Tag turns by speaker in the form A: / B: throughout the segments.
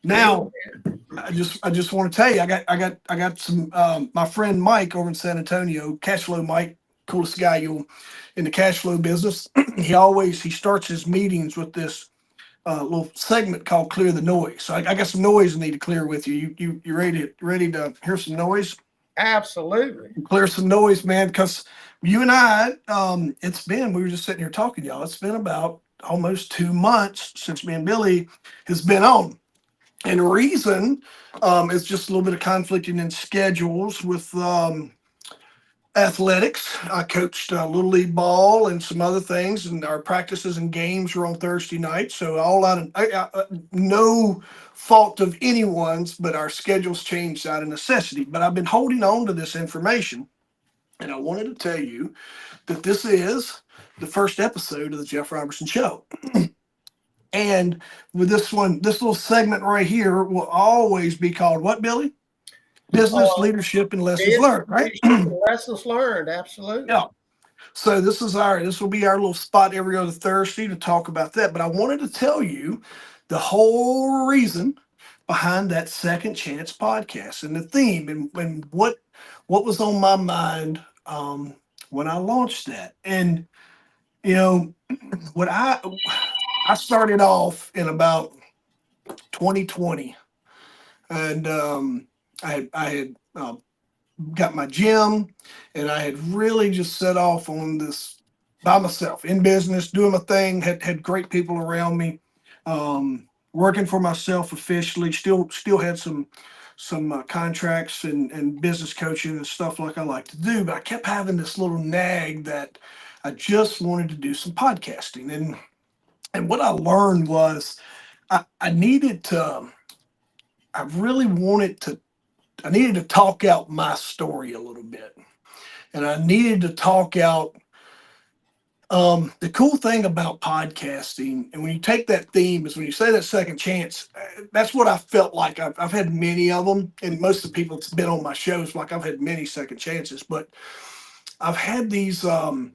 A: Now, I just want to tell you, I got some my friend Mike over in San Antonio, cash flow Mike, coolest guy you'll in the cash flow business. He starts his meetings with this little segment called "Clear the Noise." So I got some noise I need to clear with you. You ready to hear some noise?
B: Absolutely.
A: Clear some noise, man, because you and I, we were just sitting here talking, y'all. It's been about almost 2 months since me and Billy has been on. And the reason is just a little bit of conflicting in schedules with athletics. I coached Little League ball and some other things, and our practices and games were on Thursday night. So all out of no fault of anyone's, but our schedules changed out of necessity. But I've been holding on to this information, and I wanted to tell you that this is the first episode of the Jeff Robertson Show. And with this one, this little segment right here will always be called what, Billy? Business,
B: Oh,
A: leadership, and lessons
B: business
A: learned, right?
B: leadership and lessons learned. Absolutely.
A: Yeah. So this will be our little spot every other Thursday to talk about that. But I wanted to tell you the whole reason behind that Second Chance podcast and the theme and what was on my mind when I launched that. And you know, what I started off in about 2020, and I had got my gym, and I had really just set off on this by myself in business, doing my thing. Had great people around me, working for myself officially. Still had some contracts and business coaching and stuff like I like to do, but I kept having this little nag that I just wanted to do some podcasting. And what I learned was I needed to. I really wanted to. I needed to talk out my story a little bit, and I needed to talk out the cool thing about podcasting. And when you take that theme, is when you say that second chance, that's what I felt like. I've had many of them, and most of the people that's been on my shows, like I've had many second chances, but I've had these. The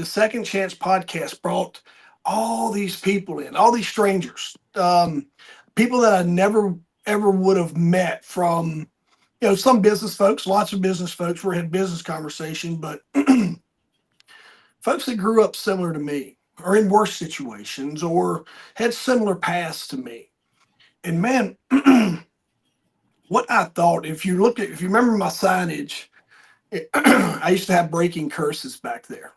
A: second chance podcast brought all these people in, all these strangers, people that I never ever would have met from, some business folks, lots of business folks. We had business conversation, but folks that grew up similar to me, or in worse situations, or had similar paths to me. And man, what I thought, if you remember my signage, I used to have breaking curses back there.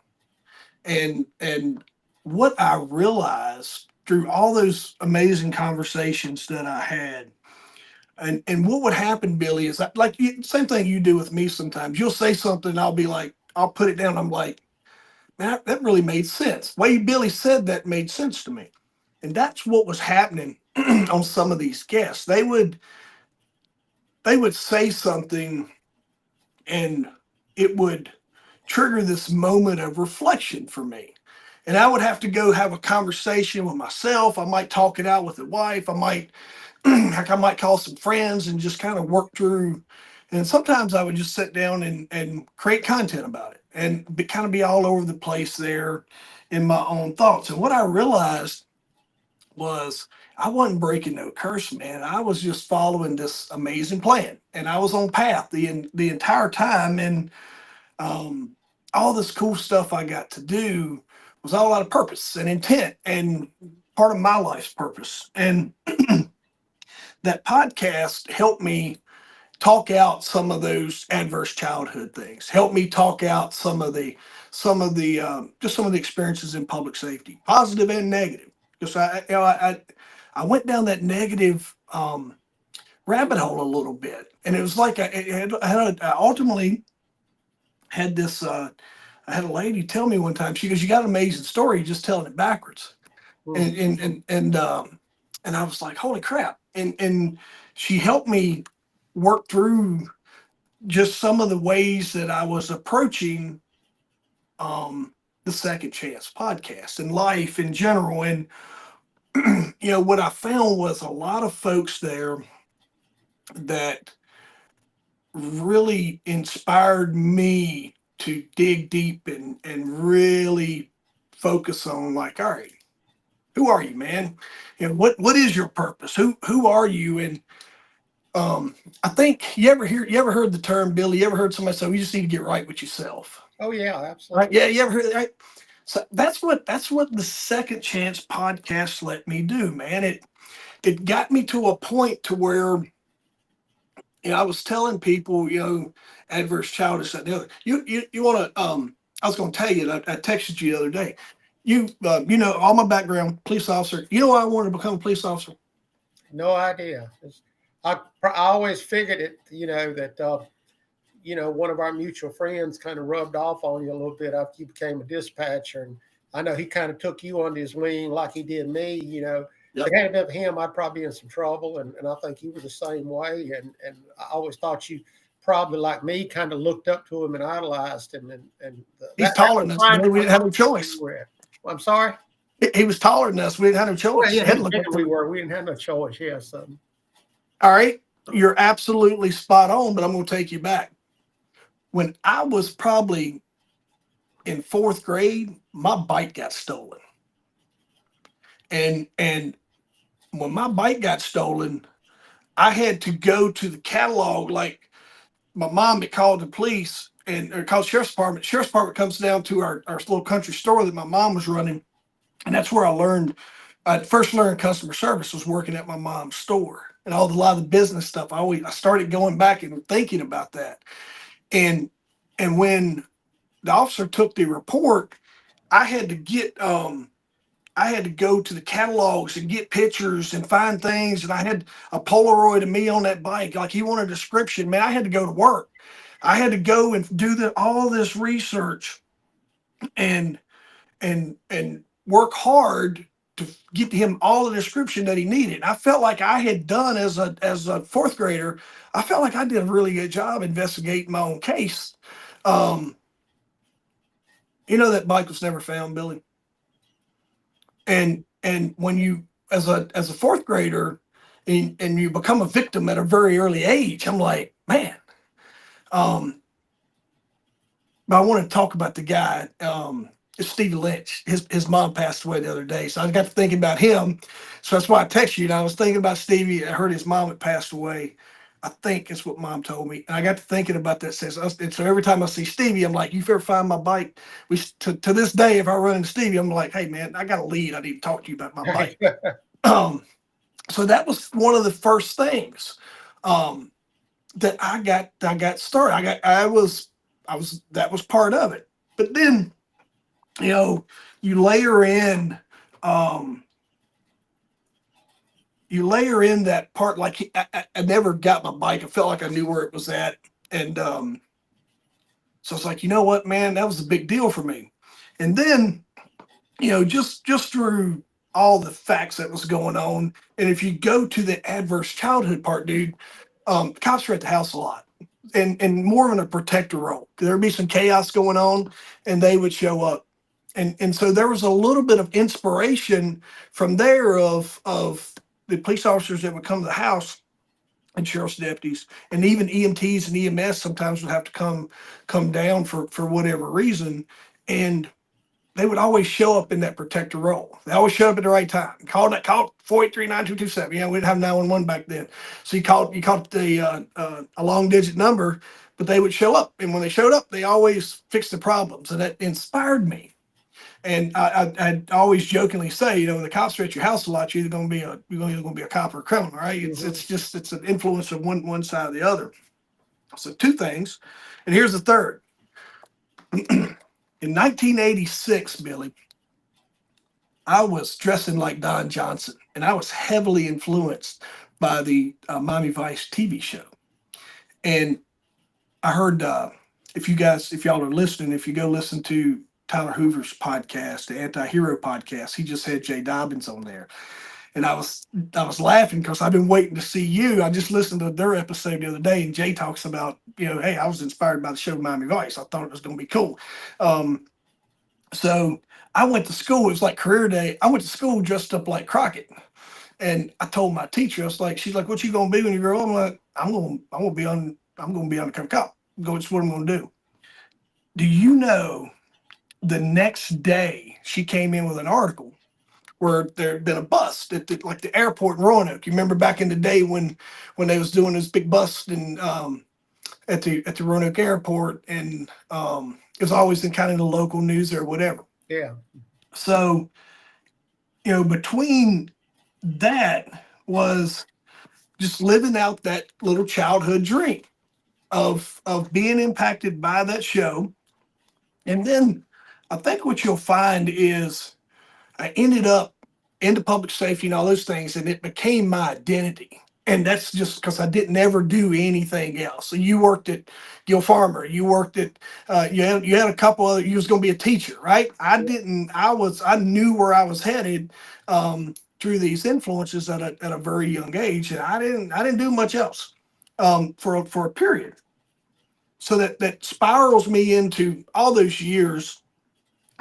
A: And what I realized through all those amazing conversations that I had, and what would happen, Billy, is same thing you do with me sometimes. You'll say something, I'll be like, I'll put it down. I'm like, man, that really made sense. The way Billy said that made sense to me. And that's what was happening on some of these guests. They would say something, and it would trigger this moment of reflection for me. And I would have to go have a conversation with myself. I might talk it out with the wife. I might, heck, I might call some friends and just kind of work through. And sometimes I would just sit down and create content about it and kind of be all over the place there in my own thoughts. And what I realized was I wasn't breaking no curse, man. I was just following this amazing plan, and I was on path the entire time. And um, all this cool stuff I got to do was all out of purpose and intent and part of my life's purpose. And that podcast helped me talk out some of those adverse childhood things. Helped me talk out just some of the experiences in public safety, positive and negative. Because I went down that negative rabbit hole a little bit, and it was like I ultimately had this. I had a lady tell me one time. She goes, "You got an amazing story, you're just telling it backwards."
B: Hmm.
A: And I was like, "Holy crap!" And she helped me work through just some of the ways that I was approaching the Second Chance podcast and life in general. And what I found was a lot of folks there that really inspired me to dig deep and really focus on, like, all right, Who are you, man? What is your purpose? Who are you? And I think you ever heard the term, Billy? You ever heard somebody say, "You just need to get right with yourself"?
B: Oh yeah,
A: Right?
B: absolutely.
A: Yeah, you ever heard that? Right? So that's what the Second Chance podcast let me do, man. It got me to a point to where I was telling people, adverse childhood stuff. You want to I was going to tell you that I texted you the other day. All my background, police officer. You know why I wanted to become a police officer?
B: No idea. I always figured it, that one of our mutual friends kind of rubbed off on you a little bit after you became a dispatcher, and I know he kind of took you under his wing like he did me. If
A: Yep.
B: it hadn't been for him, I'd probably be in some trouble, and I think you were the same way. And I always thought you probably like me kind of looked up to him and idolized him, and
A: He's
B: that
A: taller
B: was
A: than us,
B: fine
A: man. We
B: for
A: didn't have no
B: you
A: choice.
B: were at. Well, I'm sorry.
A: He was taller than us. We didn't have no
B: Well,
A: choice.
B: yeah,
A: I had
B: he
A: to
B: was
A: look
B: bigger
A: up
B: than we
A: to him.
B: were. We didn't have no choice. Yeah, so.
A: All right, you're absolutely spot on, but I'm going to take you back. When I was probably in fourth grade, my bike got stolen, and when my bike got stolen, I had to go to the catalog. Like my mom had called the police or called sheriff's department. Sheriff's department comes down to our little country store that my mom was running, and that's where I learned. I first learned customer service was working at my mom's store, and a lot of the business stuff. I started going back and thinking about that, and when the officer took the report, I had to get I had to go to the catalogs and get pictures and find things. And I had a Polaroid of me on that bike. Like he wanted a description, man. I had to go to work. I had to go and do all this research and work hard to get him all the description that he needed. I felt like I had done as a fourth grader. I felt like I did a really good job investigating my own case. Um, that bike was never found, Billy. And when you as a fourth grader and you become a victim at a very early age, I'm like, man. um but I want to talk about the guy. It's Stevie Lynch. His mom passed away the other day, so I got to thinking about him. So that's why I texted you. And I was thinking about Stevie. I heard his mom had passed away. I think it's what mom told me. And I got to thinking about that. And so every time I see Stevie, I'm like, you ever find my bike? To this day, if I run into Stevie, I'm like, hey man, I got a lead. I need to talk to you about my bike. So that was one of the first things that I got started. That was part of it. But then, you layer in um that part. Like I never got my bike. I felt like I knew where it was at. And so it's like, you know what, man, that was a big deal for me. And then, just through all the facts that was going on. And if you go to the adverse childhood part, dude, cops were at the house a lot, and more in a protector role. There'd be some chaos going on, and they would show up, and so there was a little bit of inspiration from there of the police officers that would come to the house, and sheriff's deputies, and even EMTs and EMS sometimes would have to come down for whatever reason, and they would always show up in that protector role. They always showed up at the right time. Call 483-9227. We didn't have 911 back then. So you called the a long digit number, but they would show up. And when they showed up, they always fixed the problems. And that inspired me. And I'd always jokingly say, when the cops are at your house a lot, you're either going to be a cop or a criminal, right? It's an influence of one side or the other. So two things. And here's the third. In 1986, Billy, I was dressing like Don Johnson, and I was heavily influenced by the Miami Vice TV show. And I heard, if y'all are listening, if you go listen to Tyler Hoover's podcast, the Anti-Hero podcast, he just had Jay Dobbins on there. And I was laughing because I've been waiting to see you. I just listened to their episode the other day, and Jay talks about, hey, I was inspired by the show Miami Vice. I thought it was going to be cool. So I went to school. It was like career day. I went to school dressed up like Crockett, and I told my teacher, I was like, she's like, "What you gonna be when you grow up?" I'm like, I'm gonna be undercover cop. It's what I'm gonna do. Do you know? The next day, she came in with an article where there had been a bust at like the airport in Roanoke. You remember back in the day when they was doing this big bust and at the Roanoke airport, and it was always in kind of the local news or whatever.
B: Yeah.
A: So, between that was just living out that little childhood dream of being impacted by that show. And then I think what you'll find is I ended up into public safety and all those things, and it became my identity. And that's just because I didn't ever do anything else. So you worked at Gil Farmer, you worked at you had a couple other. You was going to be a teacher, right? I didn't. I knew where I was headed through these influences at a very young age, and I didn't do much else for a period. So that spirals me into all those years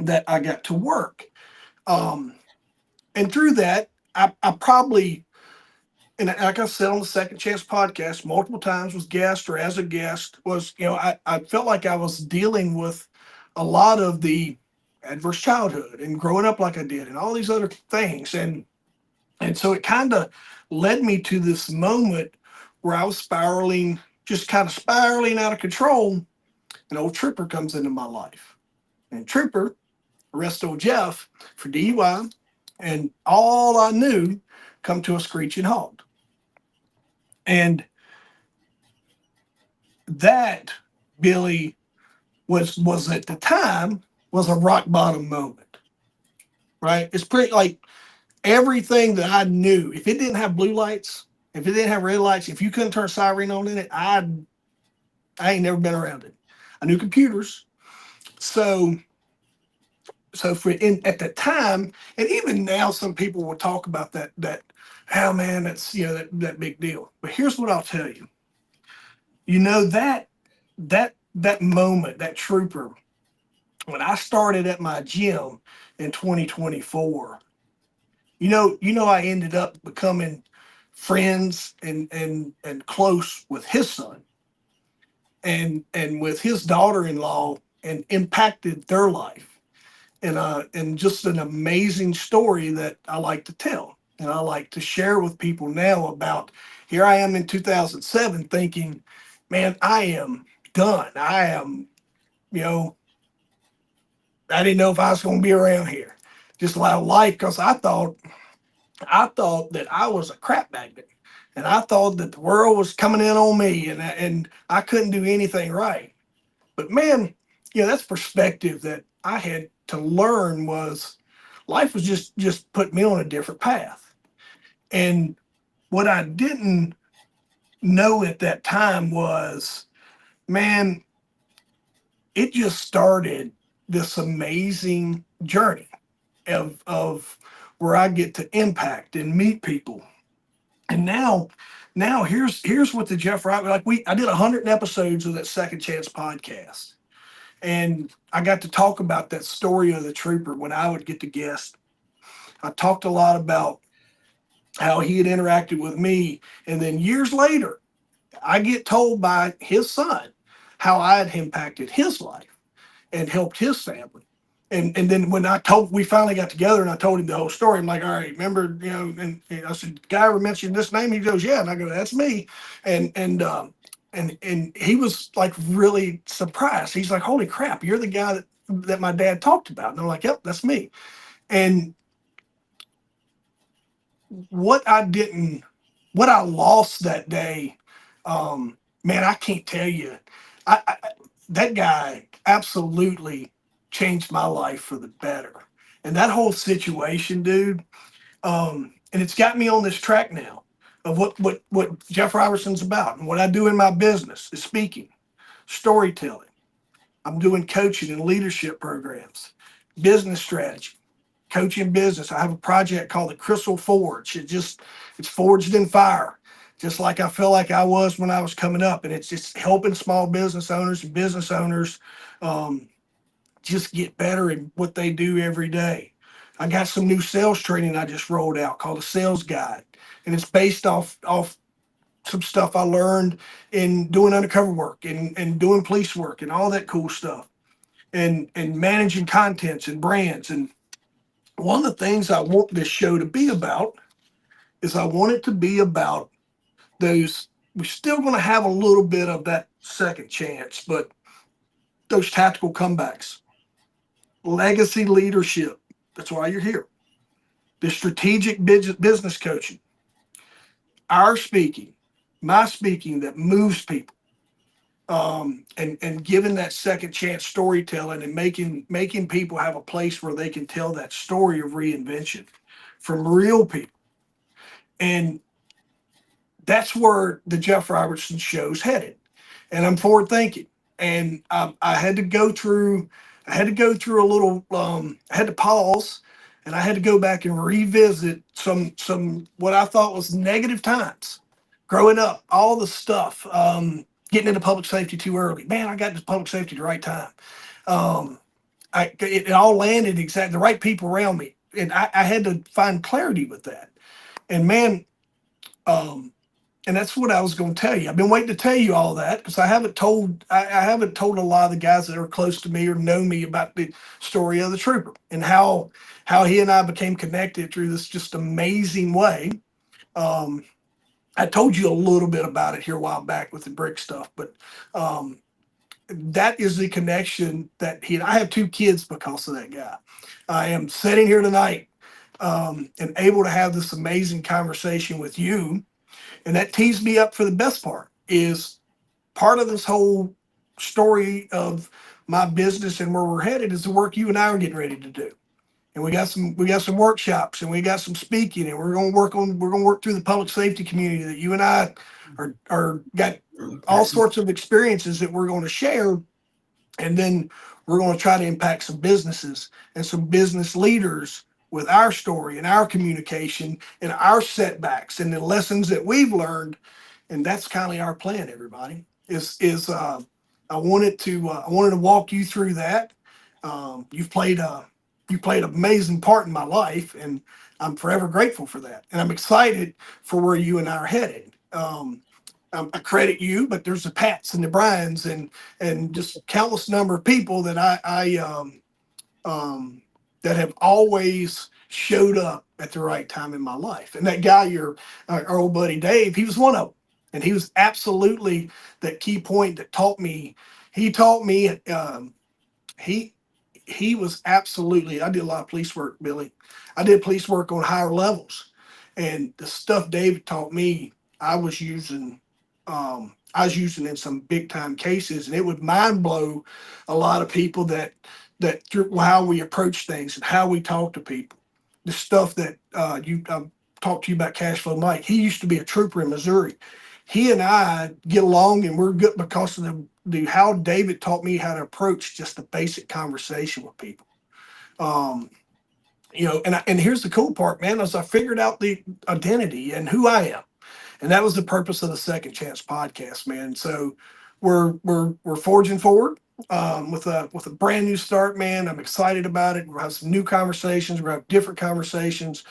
A: that I got to work. Um, and through that, I probably, and like I said on the Second Chance podcast multiple times, was guest or as a guest, was, I felt like I was dealing with a lot of the adverse childhood and growing up like I did and all these other things. And so it kind of led me to this moment where I was spiraling, just kind of spiraling out of control. An old trooper comes into my life. And trooper arrested old Jeff for DUI, and all I knew come to a screeching halt. And that, Billy, was at the time was a rock bottom moment, right? It's pretty like everything that I knew. If it didn't have blue lights, if it didn't have red lights, if you couldn't turn siren on in it, I ain't never been around it. I knew computers, so at the time, and even now, some people will talk about that. Oh man, that's that big deal. But here's what I'll tell you. That moment, that trooper, when I started at my gym in 2024, I ended up becoming friends and close with his son and with his daughter-in-law, and impacted their life. And just an amazing story that I like to tell and I like to share with people now about. Here I am in 2007 thinking, man, I am done. I am, I didn't know if I was going to be around here. Just a lot of life, because I thought that I was a crap magnet, and I thought that the world was coming in on me, and I couldn't do anything right. But man, that's perspective that I had to learn. Was life was just put me on a different path. And what I didn't know at that time was, man, it just started this amazing journey of where I get to impact and meet people. And now here's what the Jeff Wright, I did 100 episodes of that Second Chance podcast. And I got to talk about that story of the trooper when I would get the guest. I talked a lot about how he had interacted with me. And then years later, I get told by his son how I had impacted his life and helped his family. And then when we finally got together and I told him the whole story, I'm like, all right, remember, and I said, guy ever mentioned this name? He goes, yeah. And I go, that's me. And he was like really surprised. He's like, holy crap, you're the guy that my dad talked about. And I'm like, yep, that's me. And what I lost that day, man, I can't tell you. That guy absolutely changed my life for the better. And that whole situation, dude, and it's got me on this track now of what Jeff Robertson's about. And what I do in my business is speaking, storytelling. I'm doing coaching and leadership programs, business strategy, coaching business. I have a project called the Crystal Forge. It's forged in fire, just like I feel like I was when I was coming up. And it's just helping small business owners and business owners just get better in what they do every day. I got some new sales training I just rolled out called the Sales Guide. And it's based off some stuff I learned in doing undercover work and doing police work and all that cool stuff. And managing contents and brands. And one of the things I want this show to be about is I want it to be about those. We're still going to have a little bit of that second chance, but those tactical comebacks, legacy leadership. That's why you're here. The strategic business coaching, our speaking, my speaking that moves people, and giving that second chance storytelling and making people have a place where they can tell that story of reinvention from real people. And that's where the Jeff Robertson Show's headed. And I'm forward thinking. And I had to go through. I had to go through a little. I had to pause, and I had to go back and revisit some what I thought was negative times growing up. All the stuff. Getting into public safety too early. Man, I got into public safety at the right time. Um, it all landed exactly the right people around me, and I had to find clarity with that. And man, um, and that's what I was going to tell you. I've been waiting to tell you all that because I haven't told a lot of the guys that are close to me or know me about the story of the trooper and how he and I became connected through this just amazing way. Um, I told you a little bit about it here a while back with the brick stuff, but um, that is the connection that he and I have two kids because of that guy. I am sitting here tonight and able to have this amazing conversation with you. And that tees me up for the best part is part of this whole story of my business and where we're headed is the work you and I are getting ready to do. And we got some workshops and we got some speaking and we're going to work through the public safety community that you and I are got all sorts of experiences that we're going to share. And then we're going to try to impact some businesses and some business leaders with our story and our communication and our setbacks and the lessons that we've learned. And that's kind of our plan, everybody. I wanted to walk you through that. You've played an amazing part in my life, and I'm forever grateful for that. And I'm excited for where you and I are headed. I credit you, but there's the Pats and the Bryans and just countless number of people that that have always showed up at the right time in my life. And that guy, our old buddy Dave, he was one of them, and he was absolutely that key point that taught me. He taught me. He he was absolutely. I did a lot of police work, Billy. I did police work on higher levels, and the stuff David taught me, I was using. I was using in some big time cases, and it would mind blow a lot of people that through how we approach things and how we talk to people. The stuff that you talked to you about Cash Flow Mike. He used to be a trooper in Missouri. He and I get along, and we're good because of the how David taught me how to approach just a basic conversation with people. Um, and here's the cool part, man, as I figured out the identity and who I am. And that was the purpose of the Second Chance podcast, man. So we're forging forward with a brand new start, man. I'm excited about it. We'll have some new conversations. We'll have different conversations,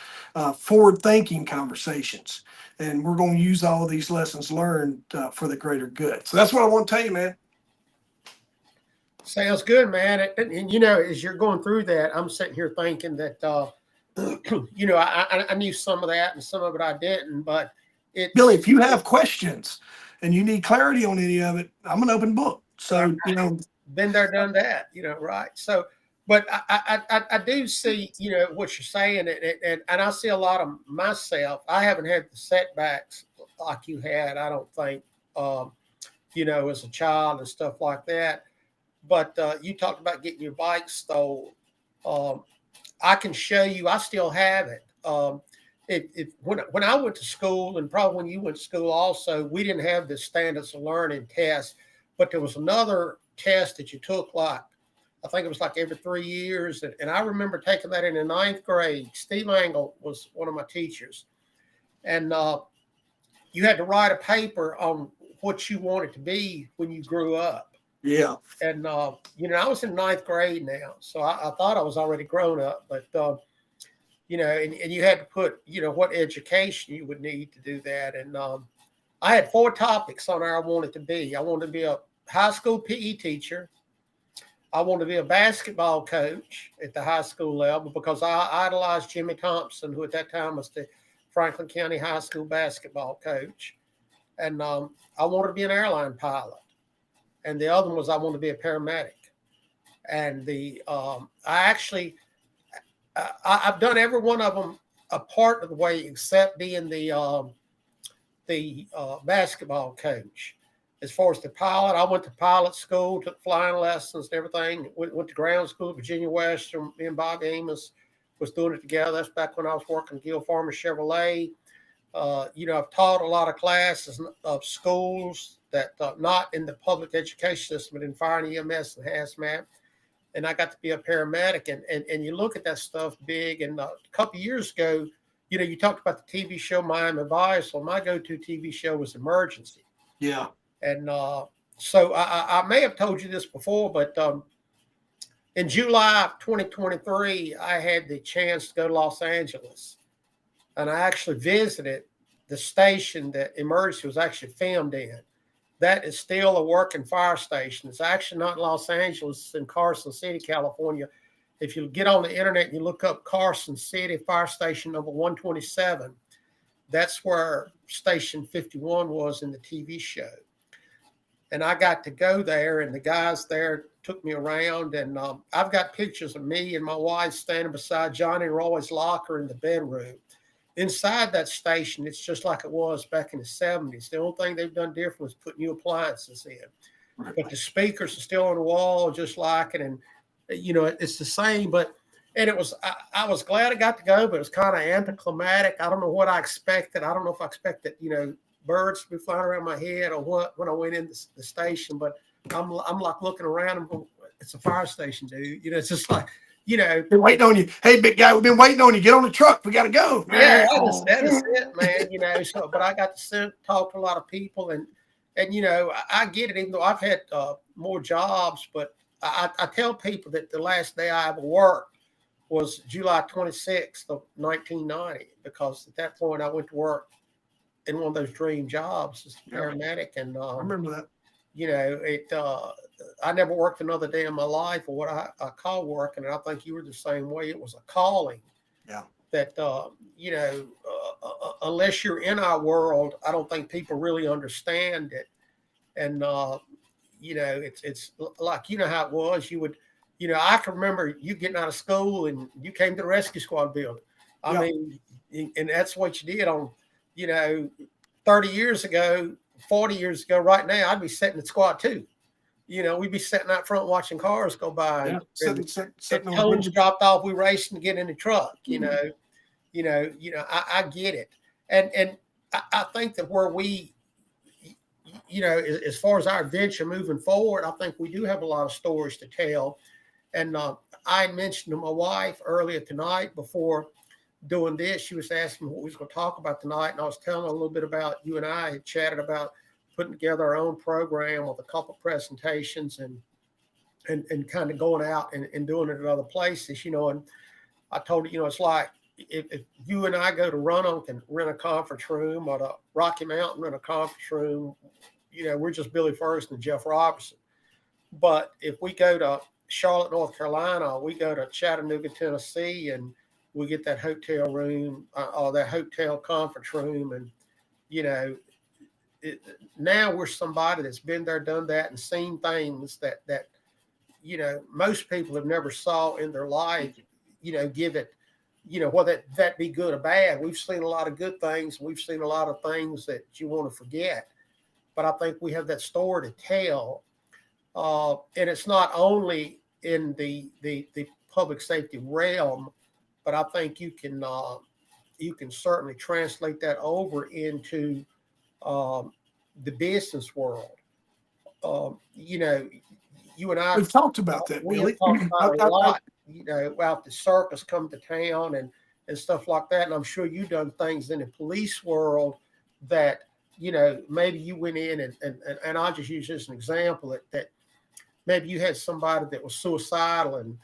A: forward thinking conversations, and we're going to use all of these lessons learned for the greater good. So that's what I want to tell you, man.
B: Sounds good, man. And as you're going through that, I'm sitting here thinking that, I knew some of that and some of it I didn't, but
A: Billy, if you have questions and you need clarity on any of it, I'm an open book. So,
B: been there, done that, right? So, but I do see, what you're saying, and I see a lot of myself. I haven't had the setbacks like you had, I don't think, as a child and stuff like that. But you talked about getting your bike stole. I can show you, I still have it. When I went to school, and probably when you went to school also, we didn't have this standards of learning test, but there was another test that you took, like, I think it was like every 3 years. And I remember taking that in the ninth grade. Steve Angle was one of my teachers. And you had to write a paper on what you wanted to be when you grew up.
A: Yeah.
B: And, I was in ninth grade now, so I thought I was already grown up, but, and you had to put, what education you would need to do that. And I had 4 topics on there I wanted to be. I wanted to be a high school PE teacher. I wanted to be a basketball coach at the high school level because I idolized Jimmy Thompson, who at that time was the Franklin County High School basketball coach. And I wanted to be an airline pilot. And the other one was I wanted to be a paramedic. And I've done every one of them a part of the way except being the basketball coach. As far as the pilot, I went to pilot school, took flying lessons and everything. Went to ground school at Virginia Western. Me and Bob Amos was doing it together. That's back when I was working at Gill Farmer Chevrolet. I've taught a lot of classes of schools that not in the public education system, but in fire and EMS and hazmat. And I got to be a paramedic. And you look at that stuff big. And a couple of years ago, you talked about the TV show Miami Vice. Well, my go-to TV show was Emergency.
A: Yeah.
B: And so I may have told you this before, but in July of 2023, I had the chance to go to Los Angeles. And I actually visited the station that Emergency was actually filmed in. That is still a working fire station. It's actually not in Los Angeles. It's in Carson City, California. If you get on the internet and you look up Carson City Fire Station number 127, that's where Station 51 was in the TV show. And I got to go there, and the guys there took me around. And I've got pictures of me and my wife standing beside Johnny and Roy's locker in the bedroom. Inside that station, it's just like it was back in the 70s. The only thing they've done different was put new appliances in. Right. But the speakers are still on the wall, just like it. And, it's the same. And it was, I was glad I got to go, but it was kind of anticlimactic. I don't know what I expected. I don't know if I expected, birds to be flying around my head or what when I went in the station. But I'm like looking around and going, it's a fire station, dude. It's just like, been
A: waiting on you. Hey, big guy, we've been waiting on you. Get on the truck. We got to go.
B: Yeah, that is it, man. So, but I got to talk to a lot of people, and I get it. Even though I've had more jobs, but I tell people that the last day I ever worked was July 26th of 1990, because at that point I went to work in one of those dream jobs as a paramedic, and
A: I remember that.
B: I never worked another day in my life, or what I call working. And I think you were the same way. It was a calling.
A: Yeah.
B: That, unless you're in our world, I don't think people really understand it. And, it's like, how it was. You would, I can remember you getting out of school and you came to the rescue squad building. I mean, and that's what you did on, 30 years ago, 40 years ago, right now, I'd be sitting at squad too. We'd be sitting out front watching cars go by.
A: Yeah,
B: and tones dropped off. We racing to get in the truck. I get it, and I think that where we, as far as our adventure moving forward, I think we do have a lot of stories to tell. And I mentioned to my wife earlier tonight before doing this, she was asking what we was going to talk about tonight, and I was telling her a little bit about, you and I had chatted about putting together our own program with a couple of presentations and kind of going out and doing it at other places, and I told her, it's like if you and I go to Roanoke and rent a conference room, or to Rocky Mountain rent a conference room, we're just Billy Ferguson and Jeff Robertson. But if we go to Charlotte, North Carolina, we go to Chattanooga, Tennessee, and we get that hotel room or that hotel conference room, and now we're somebody that's been there, done that, and seen things that most people have never saw in their life. Give it, whether that be good or bad. We've seen a lot of good things. We've seen a lot of things that you want to forget. But I think we have that story to tell, and it's not only in the public safety realm, but I think you can certainly translate that over into the business world. You and I,
A: we've talked about that,
B: we
A: Billy.
B: have talked about a lot, about the circus come to town and stuff like that. And I'm sure you've done things in the police world that, maybe you went in and I'll just use this as an example that maybe you had somebody that was suicidal and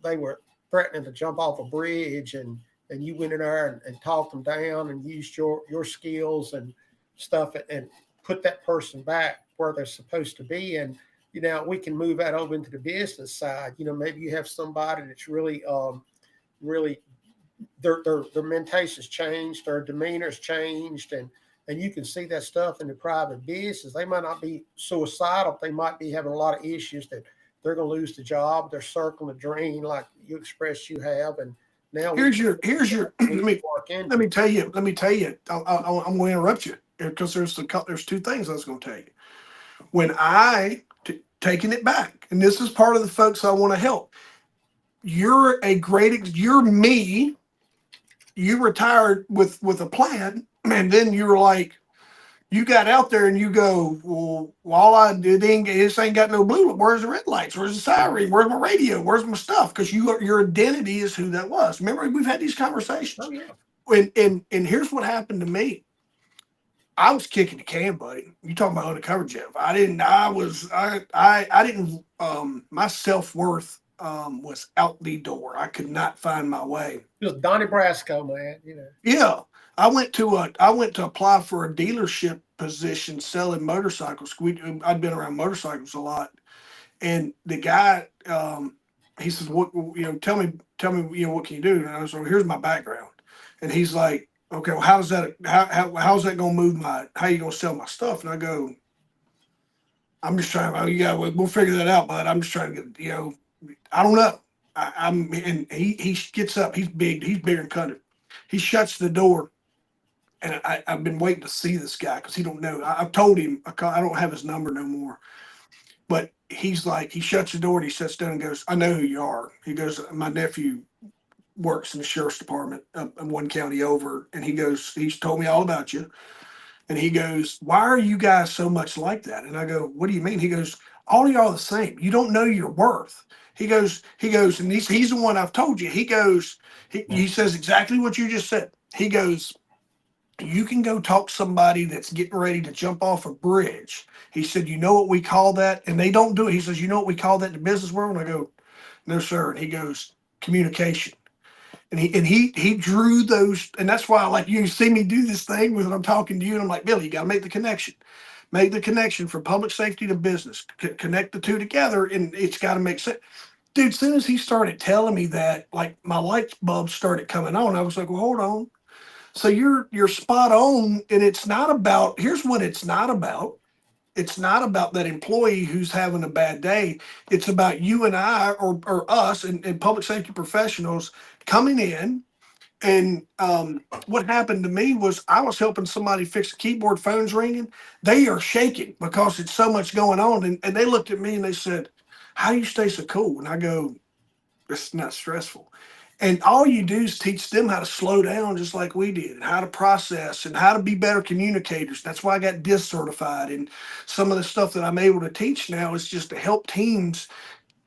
B: they were threatening to jump off a bridge, and you went in there and talked them down and used your skills and stuff and put that person back where they're supposed to be. And we can move that over into the business side. Maybe you have somebody that's really, really, their mentation's changed, their demeanor's changed, and you can see that stuff in the private business. They might not be suicidal. They might be having a lot of issues that they're going to lose the job. They're circling the drain, like you expressed you have. And now
A: here's your let me tell you, I'm going to interrupt you because there's two things I was going to tell you. When taking it back, and this is part of the folks I want to help. You're me. You retired with a plan, and then you were like, you got out there and you go, well, all I did, this ain't got no blue. Where's the red lights? Where's the siren? Where's my radio? Where's my stuff? Because your identity is who that was. Remember, we've had these conversations.
B: Oh, yeah.
A: And here's what happened to me. I was kicking the can, buddy. You talking about undercover, Jeff? I didn't. My self-worth was out the door. I could not find my way.
B: It was Donnie Brasco, man.
A: Yeah. I went to apply for a dealership position selling motorcycles. I'd been around motorcycles a lot, and the guy, he says, "What tell me, what can you do?" And I was like, "Here's my background," and he's like, "Okay, well, how's that going to move how you going to sell my stuff?" And I go, "I'm just trying. We'll figure that out, bud. I'm just trying to get, I don't know." And he gets up. He's big. He's bigger than Cutter. He shuts the door. And I've been waiting to see this guy because he don't know. I've told him I don't have his number no more. But he's like, he shuts the door and he sits down and goes, "I know who you are." He goes, "My nephew works in the sheriff's department up in one county over." And he goes, "He's told me all about you." And he goes, "Why are you guys so much like that?" And I go, "What do you mean?" He goes, "All of y'all are the same. You don't know your worth." He goes, and he's the one I've told you. He goes, he says exactly what you just said. He goes, "You can go talk to somebody that's getting ready to jump off a bridge." He said, "You know what we call that?" And they don't do it. He says, "You know what we call that in the business world?" And I go, "No, sir." And he goes, "Communication." And he drew those, and that's why, like, you see me do this thing when I'm talking to you, and I'm like, "Billy, you got to make the connection. Make the connection from public safety to business. Connect the two together, and it's got to make sense." Dude, as soon as he started telling me that, like, my light bulbs started coming on. I was like, "Well, hold on." So you're spot on, and it's not about. Here's what it's not about. It's not about that employee who's having a bad day. It's about you and I, or us, and public safety professionals coming in. And what happened to me was I was helping somebody fix a keyboard, phone's ringing. They are shaking because it's so much going on. And they looked at me and they said, "How do you stay so cool?" And I go, "It's not stressful." And all you do is teach them how to slow down just like we did, and how to process, and how to be better communicators. That's why I got DIS certified. And some of the stuff that I'm able to teach now is just to help teams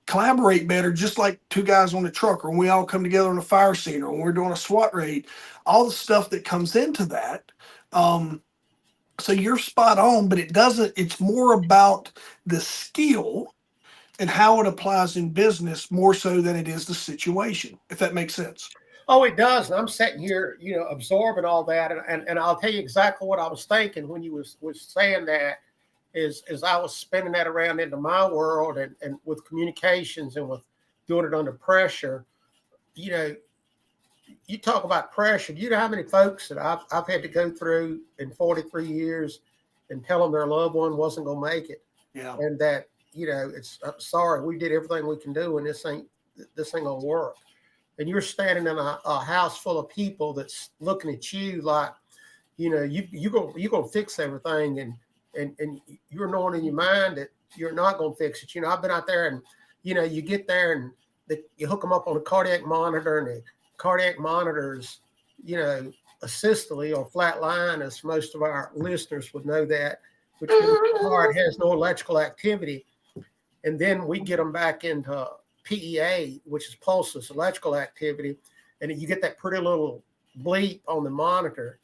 A: collaborate better, just like two guys on a truck, or when we all come together on a fire scene, or when we're doing a SWAT raid, all the stuff that comes into that. So you're spot on, but it's more about the skill and how it applies in business more so than it is the situation, if that makes sense.
B: Oh, it does. And I'm sitting here, absorbing all that. And I'll tell you exactly what I was thinking when you was saying that is I was spinning that around into my world, and with communications and with doing it under pressure. You talk about pressure. Do you know how many folks that I've had to go through in 43 years and tell them their loved one wasn't going to make it?
A: Yeah.
B: And that, it's, "I'm sorry, we did everything we can do, and this ain't gonna work." And you're standing in a house full of people that's looking at you like, you're gonna fix everything, and you're knowing in your mind that you're not gonna fix it. I've been out there, and you get there and you hook them up on a cardiac monitor, and the cardiac monitors, asystole or flat line, as most of our listeners would know that, which means the heart has no electrical activity. And then we get them back into PEA, which is pulseless electrical activity, and you get that pretty little bleep on the monitor.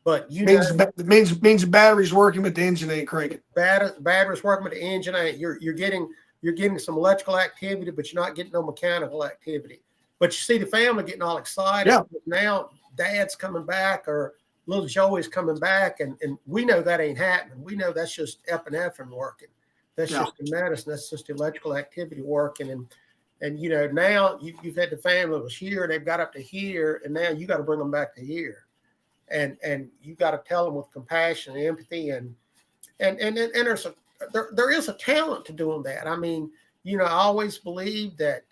B: But means
A: the battery's working, but the engine ain't cranking.
B: Battery's working, but the engine ain't. You're getting some electrical activity, but you're not getting no mechanical activity. But you see the family getting all excited.
A: Yeah.
B: Now Dad's coming back, or little Joey's coming back, and we know that ain't happening. We know that's just epinephrine working. That's just the medicine. That's just electrical activity working. And now you've had the family that was here, they've got up to here, and now you got to bring them back to here. And you got to tell them with compassion and empathy. And there is a talent to doing that. I mean, I always believed that,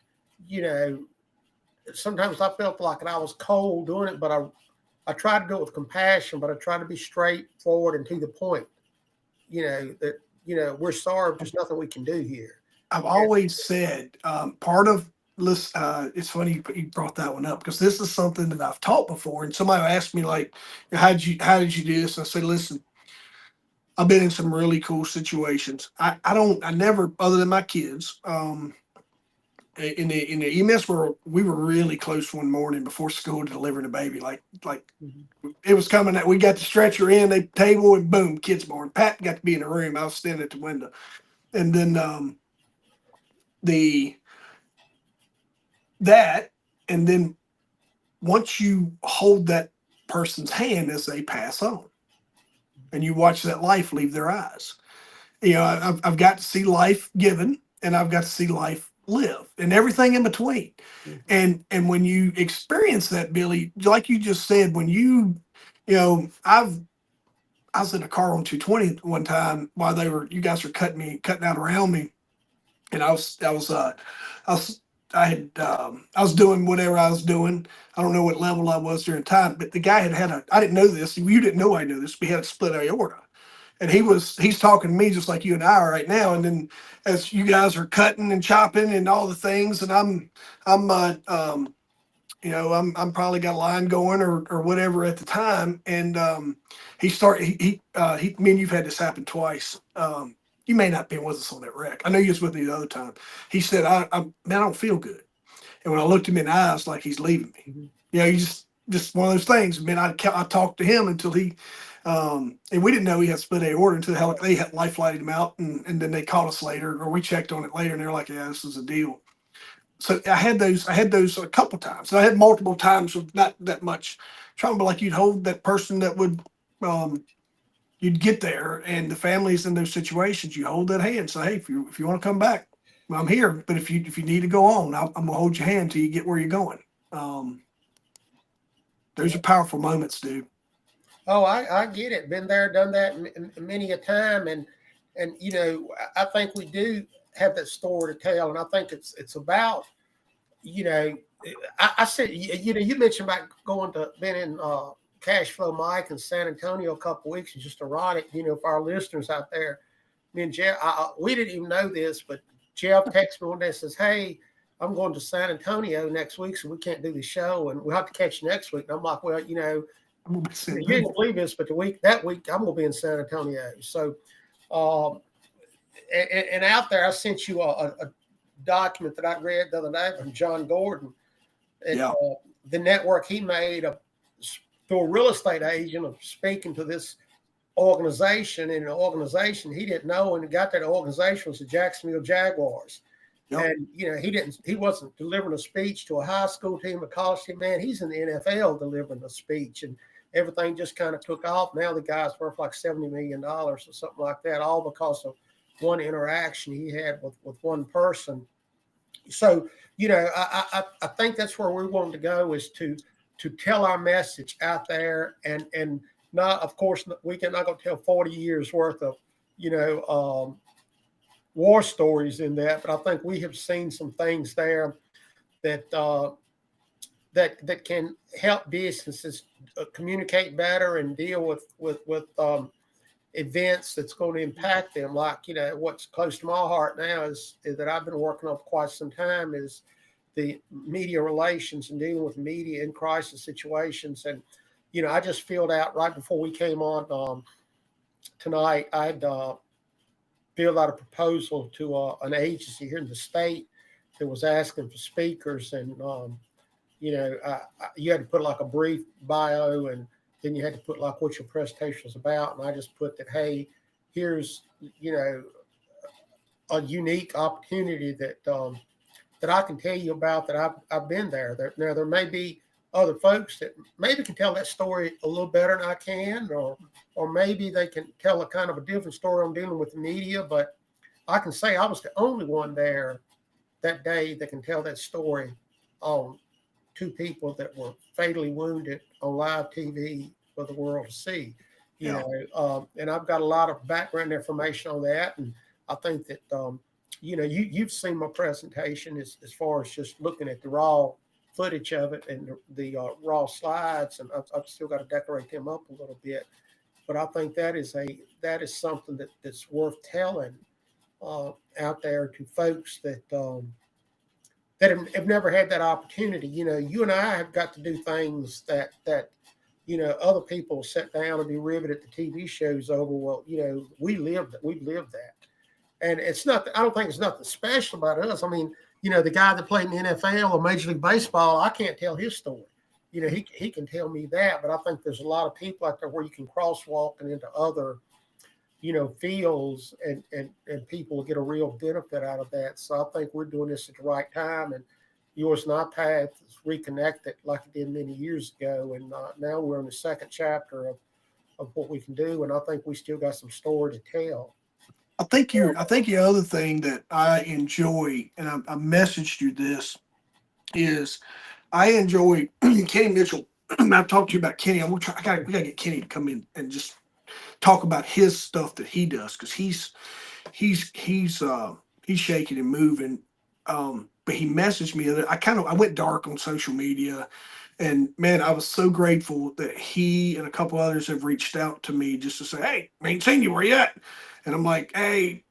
B: sometimes I felt like I was cold doing it, but I tried to do it with compassion, but I tried to be straightforward and to the point, that, we're sorry, there's nothing we can do here.
A: I've always said part of this, it's funny you brought that one up, because this is something that I've taught before. And somebody asked me, like, how did you do this? And I said, listen, I've been in some really cool situations. I never, other than my kids, in the EMS world, we were really close one morning before school to delivering a baby. Like it was coming that we got the stretcher in, they table, and boom, kid's born. Pat got to be in the room. I was standing at the window. And then and then once you hold that person's hand as they pass on, and you watch that life leave their eyes, I've got to see life given, and I've got to see life live, and everything in between. And when you experience that, Billy, like you just said, when I was in a car on 220 one time while you guys were cutting out around me, and I was doing whatever I was doing. I don't know what level I was during time, but the guy I didn't know this. You didn't know I knew this. We had a split aorta. And he's talking to me just like you and I are right now. And then as you guys are cutting and chopping and all the things, and I'm probably got a line going or whatever at the time. And me and you've had this happen twice. You may not have been with us on that wreck. I know you was with me the other time. He said, man, I don't feel good. And when I looked him in the eyes, like he's leaving me. You just one of those things. I mean, I talked to him until he, and we didn't know he had split aorta until they had life flighted him out, and then they called us later, or we checked on it later, and they're like, yeah, this is a deal. So I had those a couple times. I had multiple times with not that much trauma, like you'd hold that person that would, you'd get there, and the families in those situations, you hold that hand. So hey, if you want to come back, well, I'm here. But if you need to go on, I'm gonna hold your hand till you get where you're going. Those are powerful moments, dude.
B: Oh, I get it. Been there, done that many a time, and I think we do have that story to tell, and I think it's about, I said, you mentioned about being in Cash Flow Mike in San Antonio a couple of weeks. It's just ironic, for our listeners out there. Me and Jeff, we didn't even know this, but Jeff texted me one day and says, hey, I'm going to San Antonio next week, so we can't do the show, and we'll have to catch you next week. And I'm like, well, you didn't believe this, but that week I'm going to be in San Antonio. So, and out there, I sent you a document that I read the other day from John Gordon. The network he made through a real estate agent of speaking to this organization, and an organization he didn't know, and got that organization was the Jacksonville Jaguars. Yep. And he wasn't delivering a speech to a high school team, a college team. Man, he's in the NFL delivering a speech, and everything just kind of took off. Now the guy's worth like $70 million or something like that, all because of one interaction he had with one person. So, I think that's where we want to go, is to tell our message out there, and not, of course, we're not going to tell 40 years worth of, war stories in that, but I think we have seen some things there that that can help businesses communicate better and deal with events that's going to impact them. Like, what's close to my heart now is that I've been working on for quite some time is the media relations and dealing with media in crisis situations. And, I just filled out right before we came on tonight, I'd filled out a proposal to an agency here in the state that was asking for speakers. And, you had to put like a brief bio, and then you had to put like what your presentation was about. And I just put that, hey, here's, a unique opportunity that I can tell you about, that I've been there. Now, there may be other folks that maybe can tell that story a little better than I can, or maybe they can tell a kind of a different story on dealing with the media. But I can say I was the only one there that day that can tell that story on two people that were fatally wounded on live TV for the world to see. You
A: Yeah.
B: know, and I've got a lot of background information on that, and I think that you know, you've seen my presentation as far as just looking at the raw footage of it and the raw slides, and I've still got to decorate them up a little bit. But I think that is something that's worth telling out there to folks that have never had that opportunity. You know, you and I have got to do things that you know other people sit down and be riveted at the TV shows over. Well, you know, we've lived that, and it's not. I don't think it's nothing special about us. I mean, you know, the guy that played in the NFL or Major League Baseball, I can't tell his story. You know, he can tell me that, but I think there's a lot of people out there where you can crosswalk and into other, you know, fields, and people will get a real benefit out of that. So I think we're doing this at the right time, and yours and our path is reconnected like it did many years ago, and now we're in the second chapter of what we can do, and I think we still got some story to tell.
A: I think the other thing that I enjoy, and I messaged you this, is I enjoy Kenny Mitchell. I've talked to you about Kenny. I'm gonna try. We gotta get Kenny to come in and just talk about his stuff that he does, because he's shaking and moving. But he messaged me. I went dark on social media, and man, I was so grateful that he and a couple others have reached out to me just to say, "Hey, I ain't seen you. Where you at?" And I'm like, "Hey."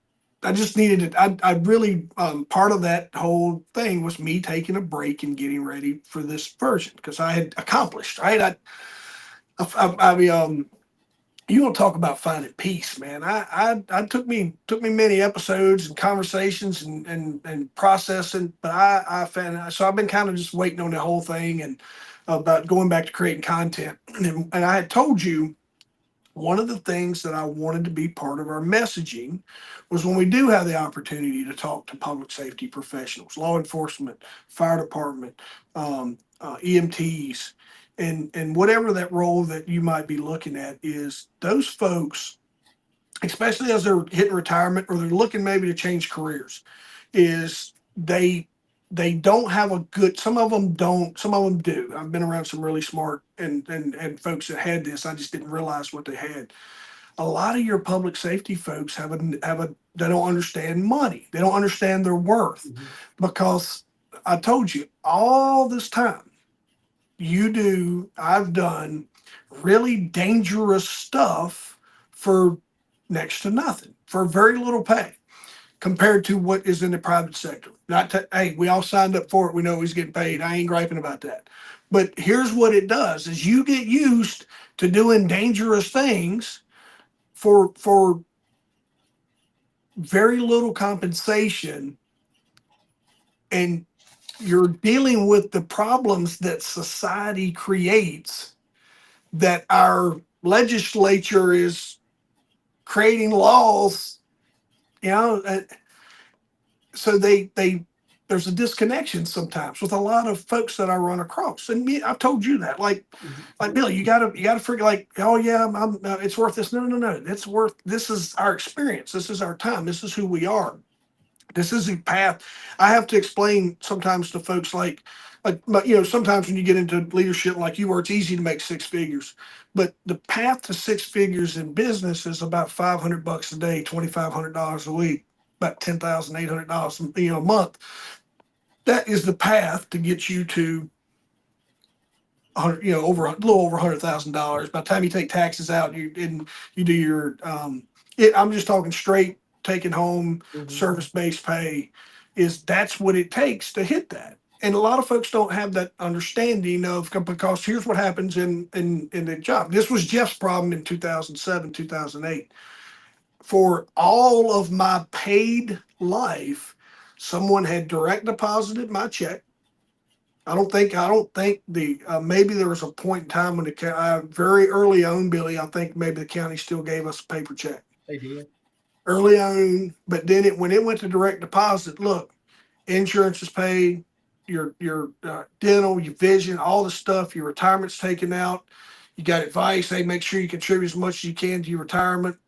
A: I just needed it. I really, part of that whole thing was me taking a break and getting ready for this version, because I had accomplished, right? You don't talk about finding peace, man. I took me many episodes and conversations and processing, but I found, so I've been kind of just waiting on the whole thing, and about going back to creating content. And I had told you one of the things that I wanted to be part of our messaging was when we do have the opportunity to talk to public safety professionals, law enforcement, fire department, EMTs, and whatever that role that you might be looking at, is those folks, especially as they're hitting retirement or they're looking maybe to change careers, is they don't have a good, some of them don't, some of them do. I've been around some really smart and folks that had this. I just didn't realize what they had. A lot of your public safety folks they don't understand money. They don't understand their worth,
B: Mm-hmm.
A: because I told you all this time, I've done really dangerous stuff for next to nothing, for very little pay, compared to what is in the private sector. Hey, we all signed up for it. We know he's getting paid. I ain't griping about that. But here's what it does: is you get used to doing dangerous things for very little compensation, and you're dealing with the problems that society creates, that our legislature is creating laws, you know. So they there's a disconnection sometimes with a lot of folks that I run across, and I've told you that, like Billy, you gotta figure, like, oh yeah, it's worth this. No, no, no, it's worth. This is our experience. This is our time. This is who we are. This is a path. I have to explain sometimes to folks, but you know, sometimes when you get into leadership like you are, it's easy to make six figures, but the path to six figures in business is about $500 a day, $2,500 a week, about $10,800, a month. That is the path to get you to 100, over a little over $100,000 by the time you take taxes out. You do your I'm just talking straight taking home
B: Mm-hmm.
A: service-based pay. That's what it takes to hit that. And a lot of folks don't have that understanding of, because here's what happens in the job. This was Jeff's problem in 2007, 2008. For all of my paid life, someone had direct deposited my check. I don't think maybe there was a point in time when very early on, Billy, I think maybe the county still gave us a paper check.
B: They did.
A: Early on, but then when it went to direct deposit, look, insurance is paid, your dental, your vision, all the stuff, your retirement's taken out, You got advice. Hey, make sure you contribute as much as you can to your retirement.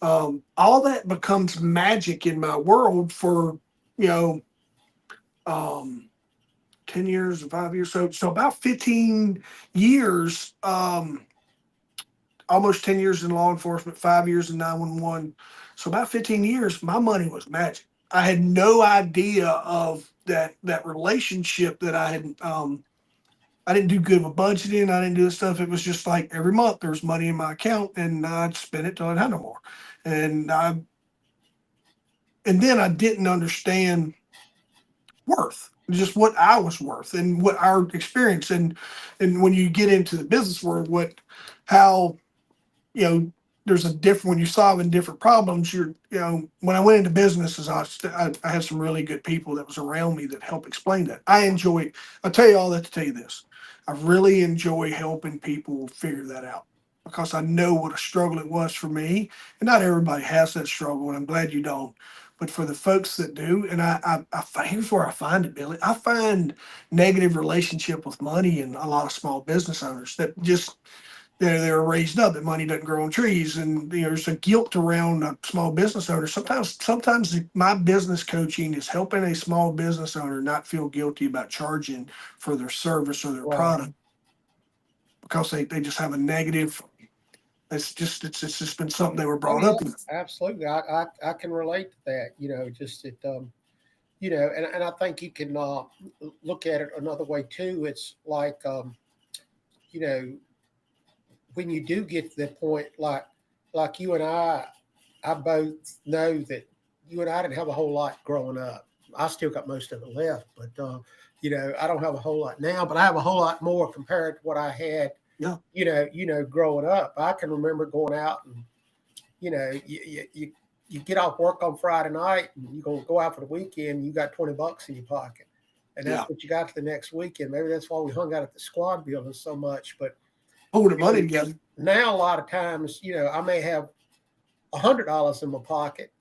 A: All that becomes magic in my world for, you know, um, 10 years and 5 years. So about 15 years, almost 10 years in law enforcement, 5 years in 911. So about 15 years, my money was magic. I had no idea of that relationship that I had. I didn't do good with budgeting. I didn't do this stuff. It was just like every month there was money in my account, and I'd spend it till I had no more. And I and then I didn't understand worth, just what I was worth, and what our experience. And when you get into the business world, how you know, there's a different, when you're solving different problems, when I went into businesses, I had some really good people that was around me that helped explain that. I'll tell you all that to tell you this. I really enjoy helping people figure that out, because I know what a struggle it was for me. And not everybody has that struggle, and I'm glad you don't. But for the folks that do, and here's where I find it, Billy. I find negative relationship with money in a lot of small business owners that just, they're raised up that money doesn't grow on trees, and there's a guilt around a small business owner. Sometimes my business coaching is helping a small business owner not feel guilty about charging for their service or their
B: Right.
A: product, because they just have a negative. It's just been something they were
B: Oh
A: brought
B: yeah,
A: up with.
B: absolutely. I can relate to that. Just it. And I think you can look at it another way too. It's like you know, when you do get to that point, like you and I both know that you and I didn't have a whole lot growing up. I still got most of it left, but I don't have a whole lot now, but I have a whole lot more compared to what I had.
A: Yeah.
B: Growing up, I can remember going out and you get off work on Friday night and you're gonna go out for the weekend. You got $20 in your pocket, and that's
A: Yeah.
B: what you got to the next weekend. Maybe that's why we hung out at the squad building so much, but
A: Hold the money together.
B: now a lot of times, I may have $100 in my pocket,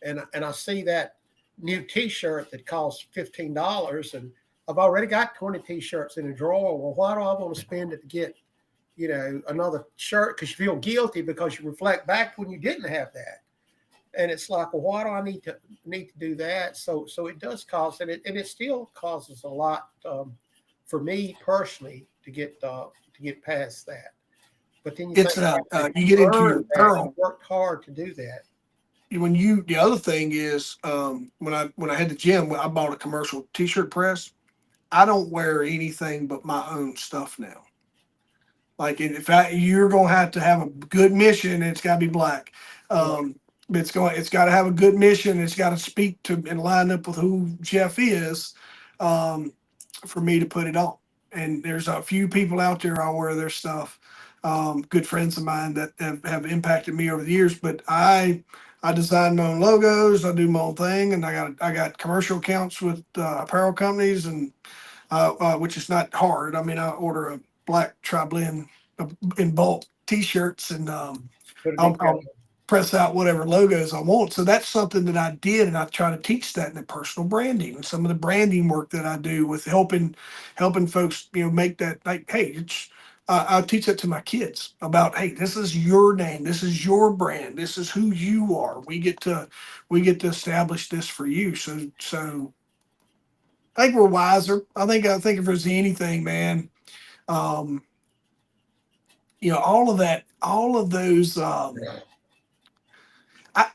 B: and I see that new T-shirt that costs $15, and I've already got 20 T-shirts in a drawer. Well, why do I want to spend it to get another shirt? Because you feel guilty because you reflect back when you didn't have that, and it's like, well, why do I need to do that? So it does cause, and it still causes a lot for me personally to get past that. But then you
A: It's
B: think about
A: you get into your
B: earned that,
A: pearl.
B: you worked hard to do that.
A: The other thing is, when I had the gym, I bought a commercial T-shirt press. I don't wear anything but my own stuff now. Like, you're gonna have to have a good mission, and it's got to be black. It's got to have a good mission. It's got to speak to and line up with who Jeff is, for me to put it on. And there's a few people out there I wear their stuff. Good friends of mine that have impacted me over the years. But I design my own logos. I do my own thing, and I got commercial accounts with apparel companies, and which is not hard. I mean, I order a black tri-blend in bulk T-shirts, and
B: Put it
A: I'll press out whatever logos I want. So that's something that I did, and I try to teach that in the personal branding and some of the branding work that I do with helping folks, make that, like, hey, I teach that to my kids about, hey, this is your name, this is your brand, this is who you are. We get to establish this for you. So I think we're wiser. I think if there's anything, man, um, all of those.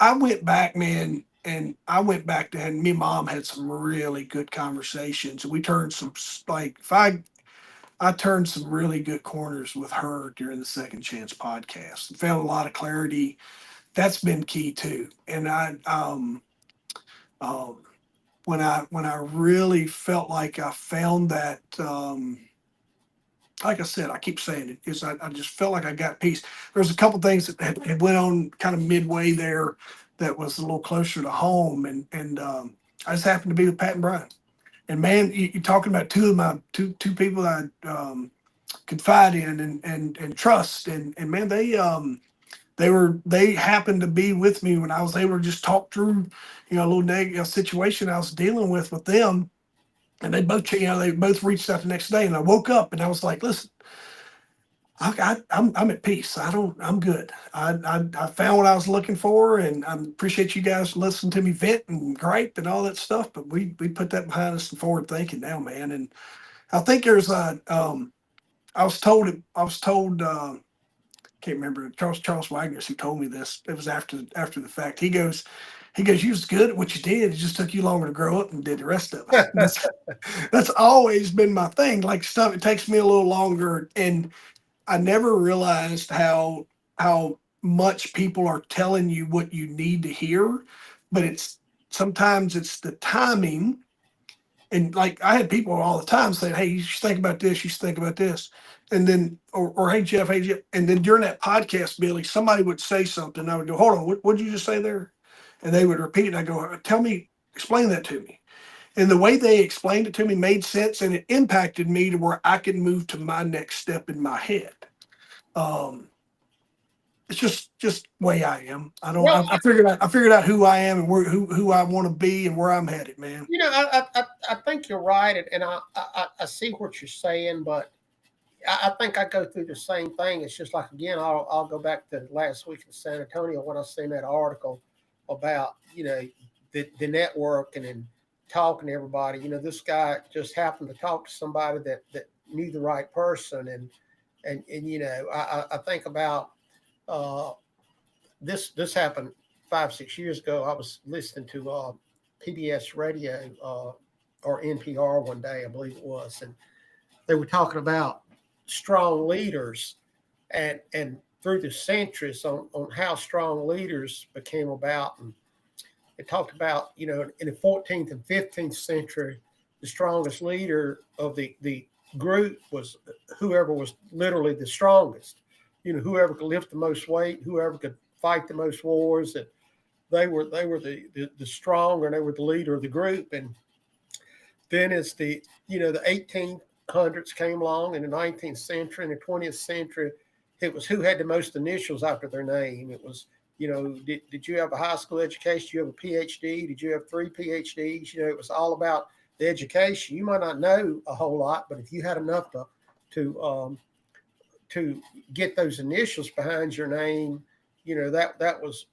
A: I went back, man, and I went back to, and me and mom had some really good conversations. We turned some, like, if I turned some really good corners with her during the Second Chance podcast and found a lot of clarity. That's been key too. And um, when I really felt like I found that, like I said, I keep saying it, is I just felt like I got peace. There was a couple things that had went on kind of midway there that was a little closer to home, and I just happened to be with Pat and Brian. And man, you're talking about two people that I confide in and trust, and man, they happened to be with me when I was able to just talk through, a little negative situation I was dealing with them. And they both reached out the next day, and I woke up and I was like, listen, I'm at peace. I'm good. I found what I was looking for, and I appreciate you guys listening to me vent and gripe and all that stuff. But we put that behind us and forward thinking now, man. And I think there's I was told can't remember Charles Wagner who told me this. It was after the fact. He goes, you was good at what you did. It just took you longer to grow up and did the rest of it. That's always been my thing. Like stuff, it takes me a little longer, and I never realized how much people are telling you what you need to hear, but sometimes it's the timing. And like I had people all the time saying, "Hey, you should think about this. You should think about this," and then or hey Jeff, and then during that podcast, Billy, somebody would say something. And I would go, "Hold on, what did you just say there?" And they would repeat it. I go, "Tell me, explain that to me." And the way they explained it to me made sense, and it impacted me to where I could move to my next step in my head. Um, it's just way I am. I don't.
B: Well,
A: I figured out who I am and who I want to be and where I'm headed, man.
B: I think you're right, and I see what you're saying, but I think I go through the same thing. It's just like, again, I'll go back to last week in San Antonio when I seen that article about the networking and talking to everybody. This guy just happened to talk to somebody that knew the right person, and I think about this happened 5-6 years ago. I was listening to PBS radio or NPR one day, I believe it was, and they were talking about strong leaders and through the centuries on how strong leaders became about. And it talked about, in the 14th and 15th century, the strongest leader of the group was whoever was literally the strongest. Whoever could lift the most weight, whoever could fight the most wars, that they were the strong, and they were the leader of the group. And then as the 1800s came along, in the 19th century and the 20th century, it was who had the most initials after their name. It was, did you have a high school education? Did you have a PhD? Did you have 3 PhDs? It was all about the education. You might not know a whole lot, but if you had enough to get those initials behind your name, that was,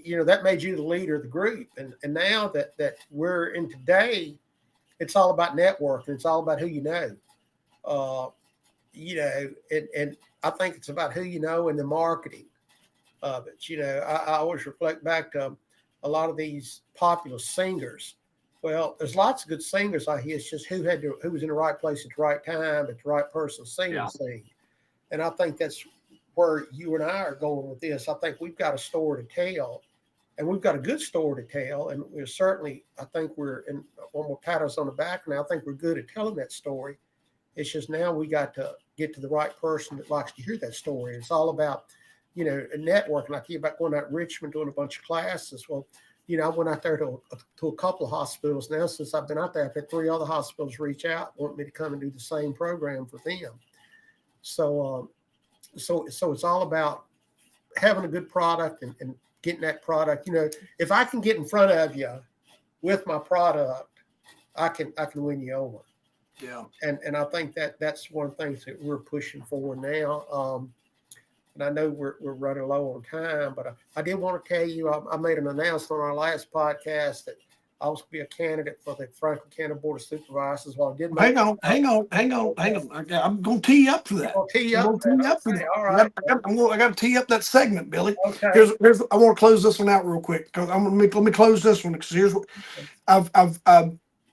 B: that made you the leader of the group. And now that we're in today, it's all about networking. It's all about who you know. And I think it's about who you know and the marketing of it. I always reflect back to a lot of these popular singers. Well, there's lots of good singers out here. It's just who was in the right place at the right time, at the right person singing the sing. And I think that's where you and I are going with this. I think we've got a story to tell, and we've got a good story to tell. And we're certainly, I think when we'll pat us on the back now, I think we're good at telling that story. It's just now we got to get to the right person that likes to hear that story. It's all about, networking. I tell you about going out to Richmond, doing a bunch of classes. Well, I went out there to a couple of hospitals now. Since I've been out there, I've had 3 other hospitals reach out, want me to come and do the same program for them. So it's all about having a good product and getting that product. If I can get in front of you with my product, I can win you over.
A: Yeah.
B: And I think that's one of the things that we're pushing for now. And I know we're running low on time, but I did want to tell you, I made an announcement on our last podcast that I was going to be a candidate for the Franklin County Board of Supervisors. Well, I did.
A: Hang on. I'm going to tee you up for that. I'm going to tee you up for that.
B: All right.
A: I got to tee up that segment, Billy.
B: Okay.
A: I want to close this one out real quick because let me close this one, because here's what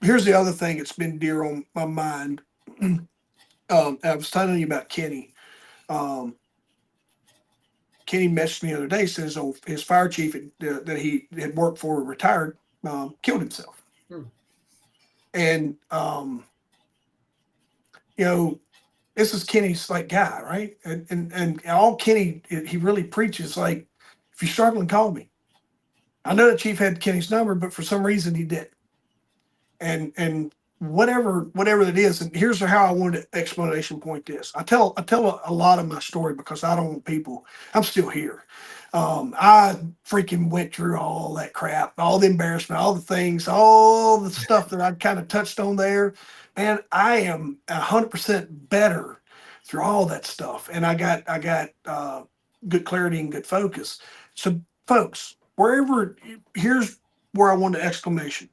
A: here's the other thing that's been dear on my mind. I was telling you about Kenny. Kenny messaged me the other day, says his fire chief that he had worked for, retired, killed himself. And this is Kenny's guy, right? And all Kenny, he really preaches, like, if you're struggling, call me. I know the chief had Kenny's number, but for some reason he did. And whatever that is, and here's how I want to explanation point this. I tell a lot of my story because I don't want people. I'm still here. I freaking went through all that crap, all the embarrassment, all the things, all the stuff that I kind of touched on there. Man, I am 100% better through all that stuff, and I got good clarity and good focus. So, folks, here's where I want the exclamation.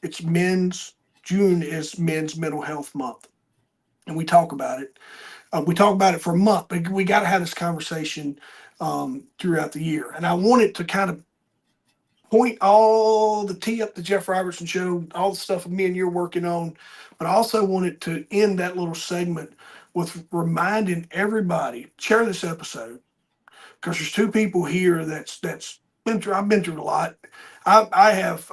A: It's June is Men's Mental Health Month, and we talk about it. We talk about it for a month, but we got to have this conversation throughout the year. And I want it to kind of point all the tee up the Jeff Robertson Show, all the stuff me and you're working on, but I also wanted to end that little segment with reminding everybody, share this episode, because there's two people here that's been through. I've been through a lot. I have.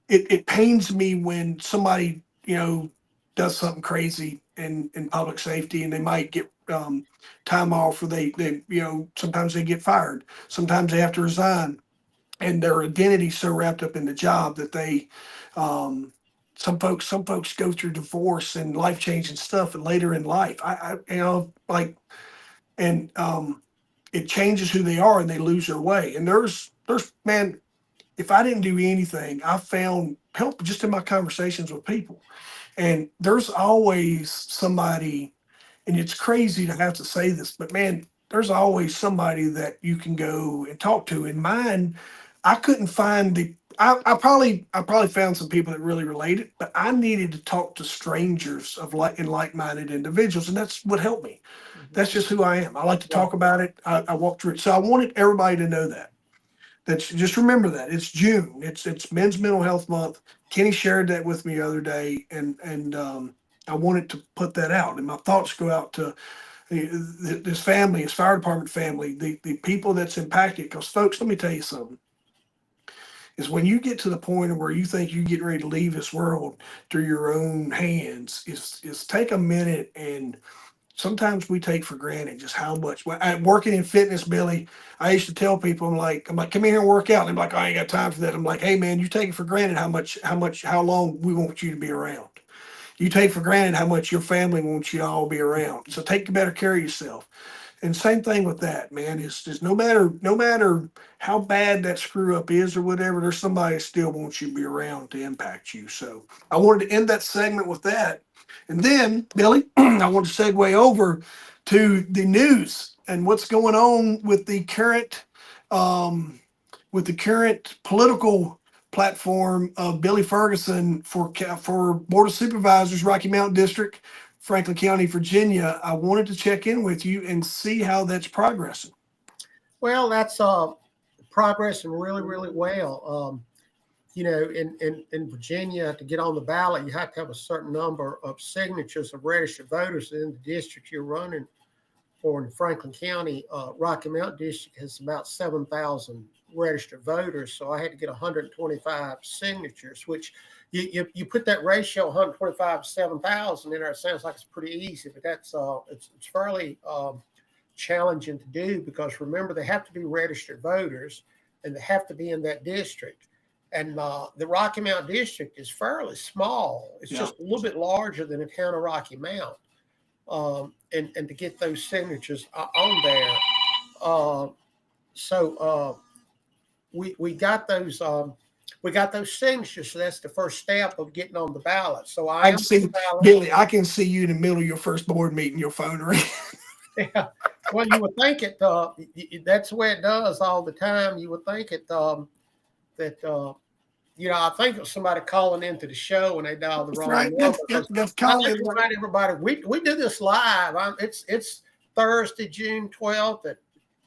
A: It pains me when somebody does something crazy in public safety, and they might get time off, or they sometimes they get fired, sometimes they have to resign, and their identity's so wrapped up in the job that they some folks go through divorce and life changing stuff, and later in life, I like, and it changes who they are, and they lose their way. And there's man, if I didn't do anything, I found help just in my conversations with people. And there's always somebody, and it's crazy to have to say this, but man, there's always somebody that you can go and talk to. And mine, I couldn't find I probably found some people that really related, but I needed to talk to strangers of like-minded individuals, and that's what helped me. That's just who I am. I like to
B: Yeah.
A: talk about it. I walk through it. So I wanted everybody to know that. That's just remember that it's June. It's Men's Mental Health Month. Kenny shared that with me the other day, and I wanted to put that out. And my thoughts go out to this family, his fire department family, the people that's impacted. Because folks, let me tell you something. Is when you get to the point where you think you get ready to leave this world through your own hands, is take a minute. And sometimes we take for granted just how much. Working in fitness, Billy, I used to tell people, I'm like, come in here and work out. And they're like, I ain't got time for that. I'm like, hey man, you take it for granted how long we want you to be around. You take for granted how much your family wants you to all be around. So take better care of yourself. And same thing with that, man. It's just no matter how bad that screw up is or whatever, there's somebody that still wants you to be around to impact you. So I wanted to end that segment with that. And then, Billy, I want to segue over to the news and what's going on um, with the current political platform of Billy Ferguson for Board of Supervisors, Rocky Mountain District, Franklin County, Virginia. I wanted to check in with you and see how that's progressing.
B: Well, that's progressing really, really well. In Virginia, to get on the ballot, you have to have a certain number of signatures of registered voters in the district you're running for. In Franklin County, Rocky Mountain District has about 7,000 registered voters. So I had to get 125 signatures, which you put that ratio 125 to 7,000 in there. It sounds like it's pretty easy, but that's it's fairly challenging to do, because remember, they have to be registered voters and they have to be in that district. And the Rocky Mountain District is fairly small. It's just a little bit larger than the town of Rocky Mount. And to get those signatures on there. We got those signatures. So that's the first step of getting on the ballot. So
A: I can see, Billy, I can see you in the middle of your first board meeting, your phone ring.
B: Yeah. Well, you would think it, that's the way it does all the time. You would think it, I think of somebody calling into the show and they dial the wrong number.
A: That's
B: I like to remind everybody, we do this live. It's Thursday, June 12th at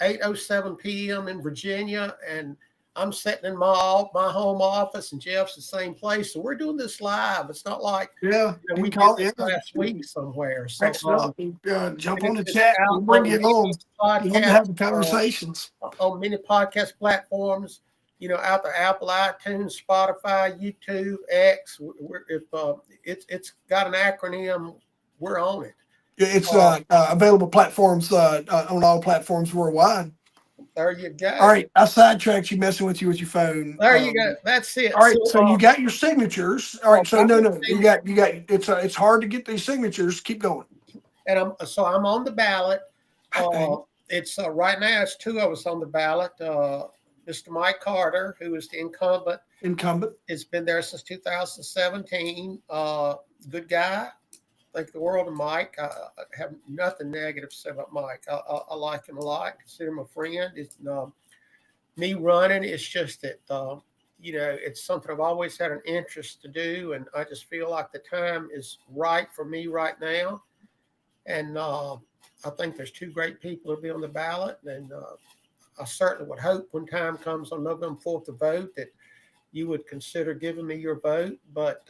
B: 8:07 p.m. in Virginia, and I'm sitting in my home office, and Jeff's the same place. So we're doing this live. It's not like
A: we
B: did this last week somewhere. So
A: jump on the chat. We'll bring you home. We'll have the conversations
B: on many podcast platforms. Out there, Apple, iTunes, Spotify, YouTube, X. It's got an acronym, we're on it.
A: It's available platforms on all platforms worldwide.
B: There you go.
A: All right, I sidetracked you messing with your phone.
B: There you go. That's it.
A: All right, so you got your signatures. All right, so no, you got. It's hard to get these signatures. Keep going.
B: And I'm on the ballot. It's right now. It's two of us on the ballot. Mr. Mike Carter, who is the incumbent, has been there since 2017. Good guy. think the world of Mike. I have nothing negative to say about Mike. I like him a lot. Consider him a friend. It's, me running, it's just that, it's something I've always had an interest to do. And I just feel like the time is right for me right now. And I think there's two great people to be on the ballot. And I certainly would hope when time comes on November 4th to vote that you would consider giving me your vote. But,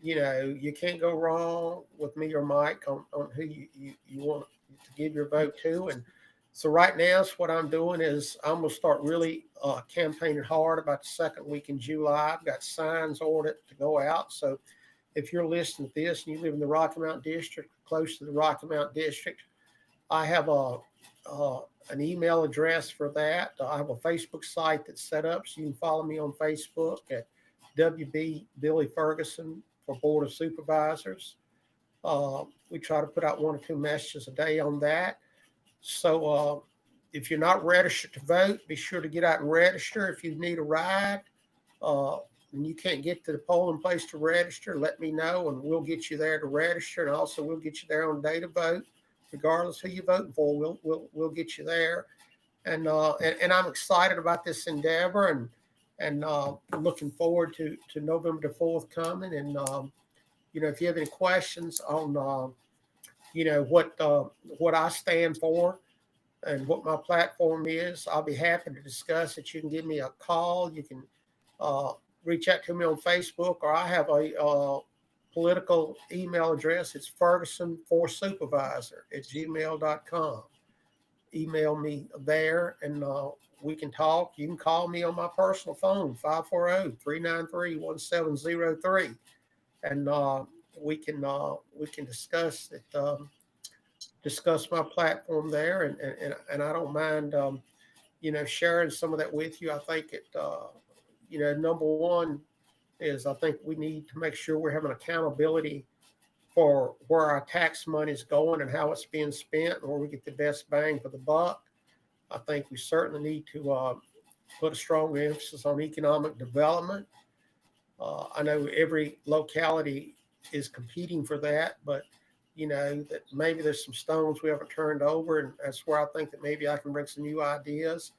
B: you can't go wrong with me or Mike on who you want to give your vote to. And so right now, what I'm doing is I'm going to start really campaigning hard about the second week in July. I've got signs ordered to go out. So if you're listening to this and you live in the Rocky Mountain District, close to the Rocky Mountain District, I have an email address for that. I have a Facebook site that's set up, so you can follow me on Facebook at WB Billy Ferguson for Board of Supervisors. We try to put out 1 or 2 messages a day on that. So if you're not registered to vote, be sure to get out and register. If you need a ride and you can't get to the polling place to register, let me know and we'll get you there to register. And also we'll get you there on the day to vote, regardless who you're voting for. We'll get you there. And I'm excited about this endeavor and looking forward to November the 4th coming. And if you have any questions on what I stand for and what my platform is, I'll be happy to discuss it. You can give me a call. You can reach out to me on Facebook, or I have a political email address. It's ferguson4supervisor@gmail.com. Email me there and we can talk. You can call me on my personal phone, 540-393-1703. And we can discuss it, discuss my platform there, and I don't mind sharing some of that with you. I think it number one is I think we need to make sure we're having accountability for where our tax money is going and how it's being spent and where we get the best bang for the buck. I think we certainly need to put a strong emphasis on economic development. I know every locality is competing for that, but that maybe there's some stones we haven't turned over, and that's where I think that maybe I can bring some new ideas.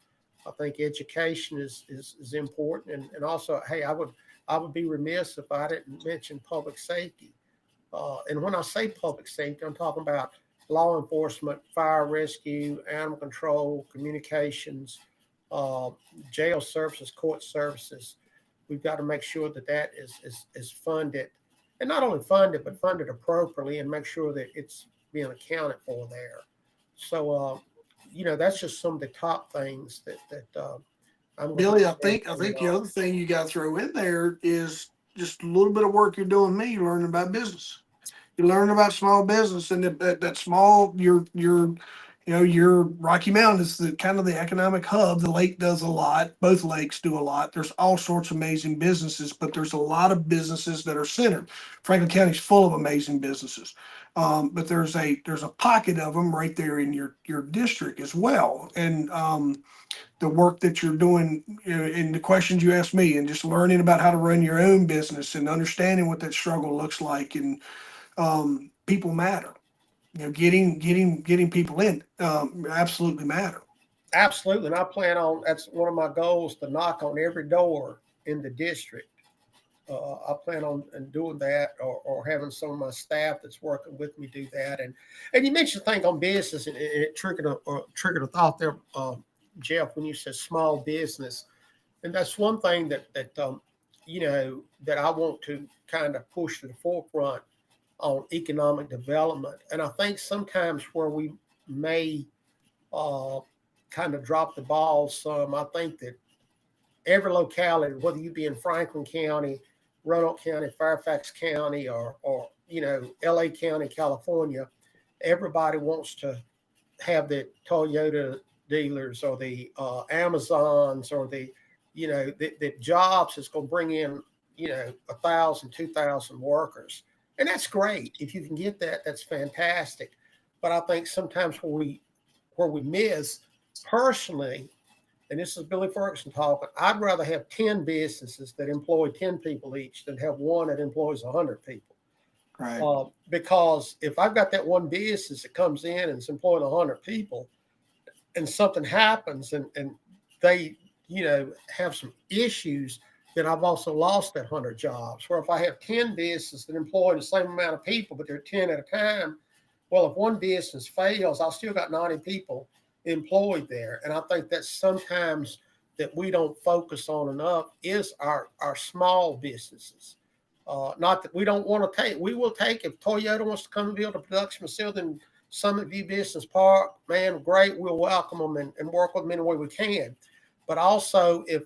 B: I think education is important, and also, hey, I would be remiss if I didn't mention public safety. And when I say public safety, I'm talking about law enforcement, fire rescue, animal control, communications, jail services, court services. We've got to make sure that is funded, and not only funded, but funded appropriately, and make sure that it's being accounted for there. So, that's just some of the top things that I'm.
A: Billy, I think the other thing you got to throw in there is just a little bit of work you're doing. Me learning about business. You learn about small business, and that small your Rocky Mountain is the kind of the economic hub. The lake does a lot. Both lakes do a lot. There's all sorts of amazing businesses, but there's a lot of businesses that are centered. Franklin County is full of amazing businesses, but there's a pocket of them right there in your district as well. And the work that you're doing, and the questions you asked me, and just learning about how to run your own business and understanding what that struggle looks like, and people matter. Getting people in absolutely matter.
B: Absolutely. And I plan on, that's one of my goals, to knock on every door in the district. I plan on doing that, or having some of my staff that's working with me do that. And you mentioned a thing on business, and it triggered a thought there, Jeff, when you said small business. And that's one thing that I want to kind of push to the forefront on economic development. And I think sometimes where we may kind of drop the ball some, I think that every locality, whether you be in Franklin County, Roanoke County, Fairfax County, or LA County, California, everybody wants to have the Toyota dealers or the Amazons or the jobs that's going to bring in 1,000, 2,000 workers. And that's great. If you can get that, that's fantastic. But I think sometimes where we miss, personally, and this is Billy Ferguson talking, I'd rather have 10 businesses that employ 10 people each than have one that employs 100 people.
A: Right.
B: Because if I've got that one business that comes in and it's employing 100 people, and something happens and they, have some issues, then I've also lost that 100 jobs. Where if I have 10 businesses that employ the same amount of people, but they're 10 at a time, well, if one business fails, I've still got 90 people employed there. And I think that sometimes that we don't focus on enough is our small businesses. Not that we don't want to take, we will take, if Toyota wants to come and build a production facility in Summit View Business Park, man, great, we'll welcome them and work with them any way we can. But also, if,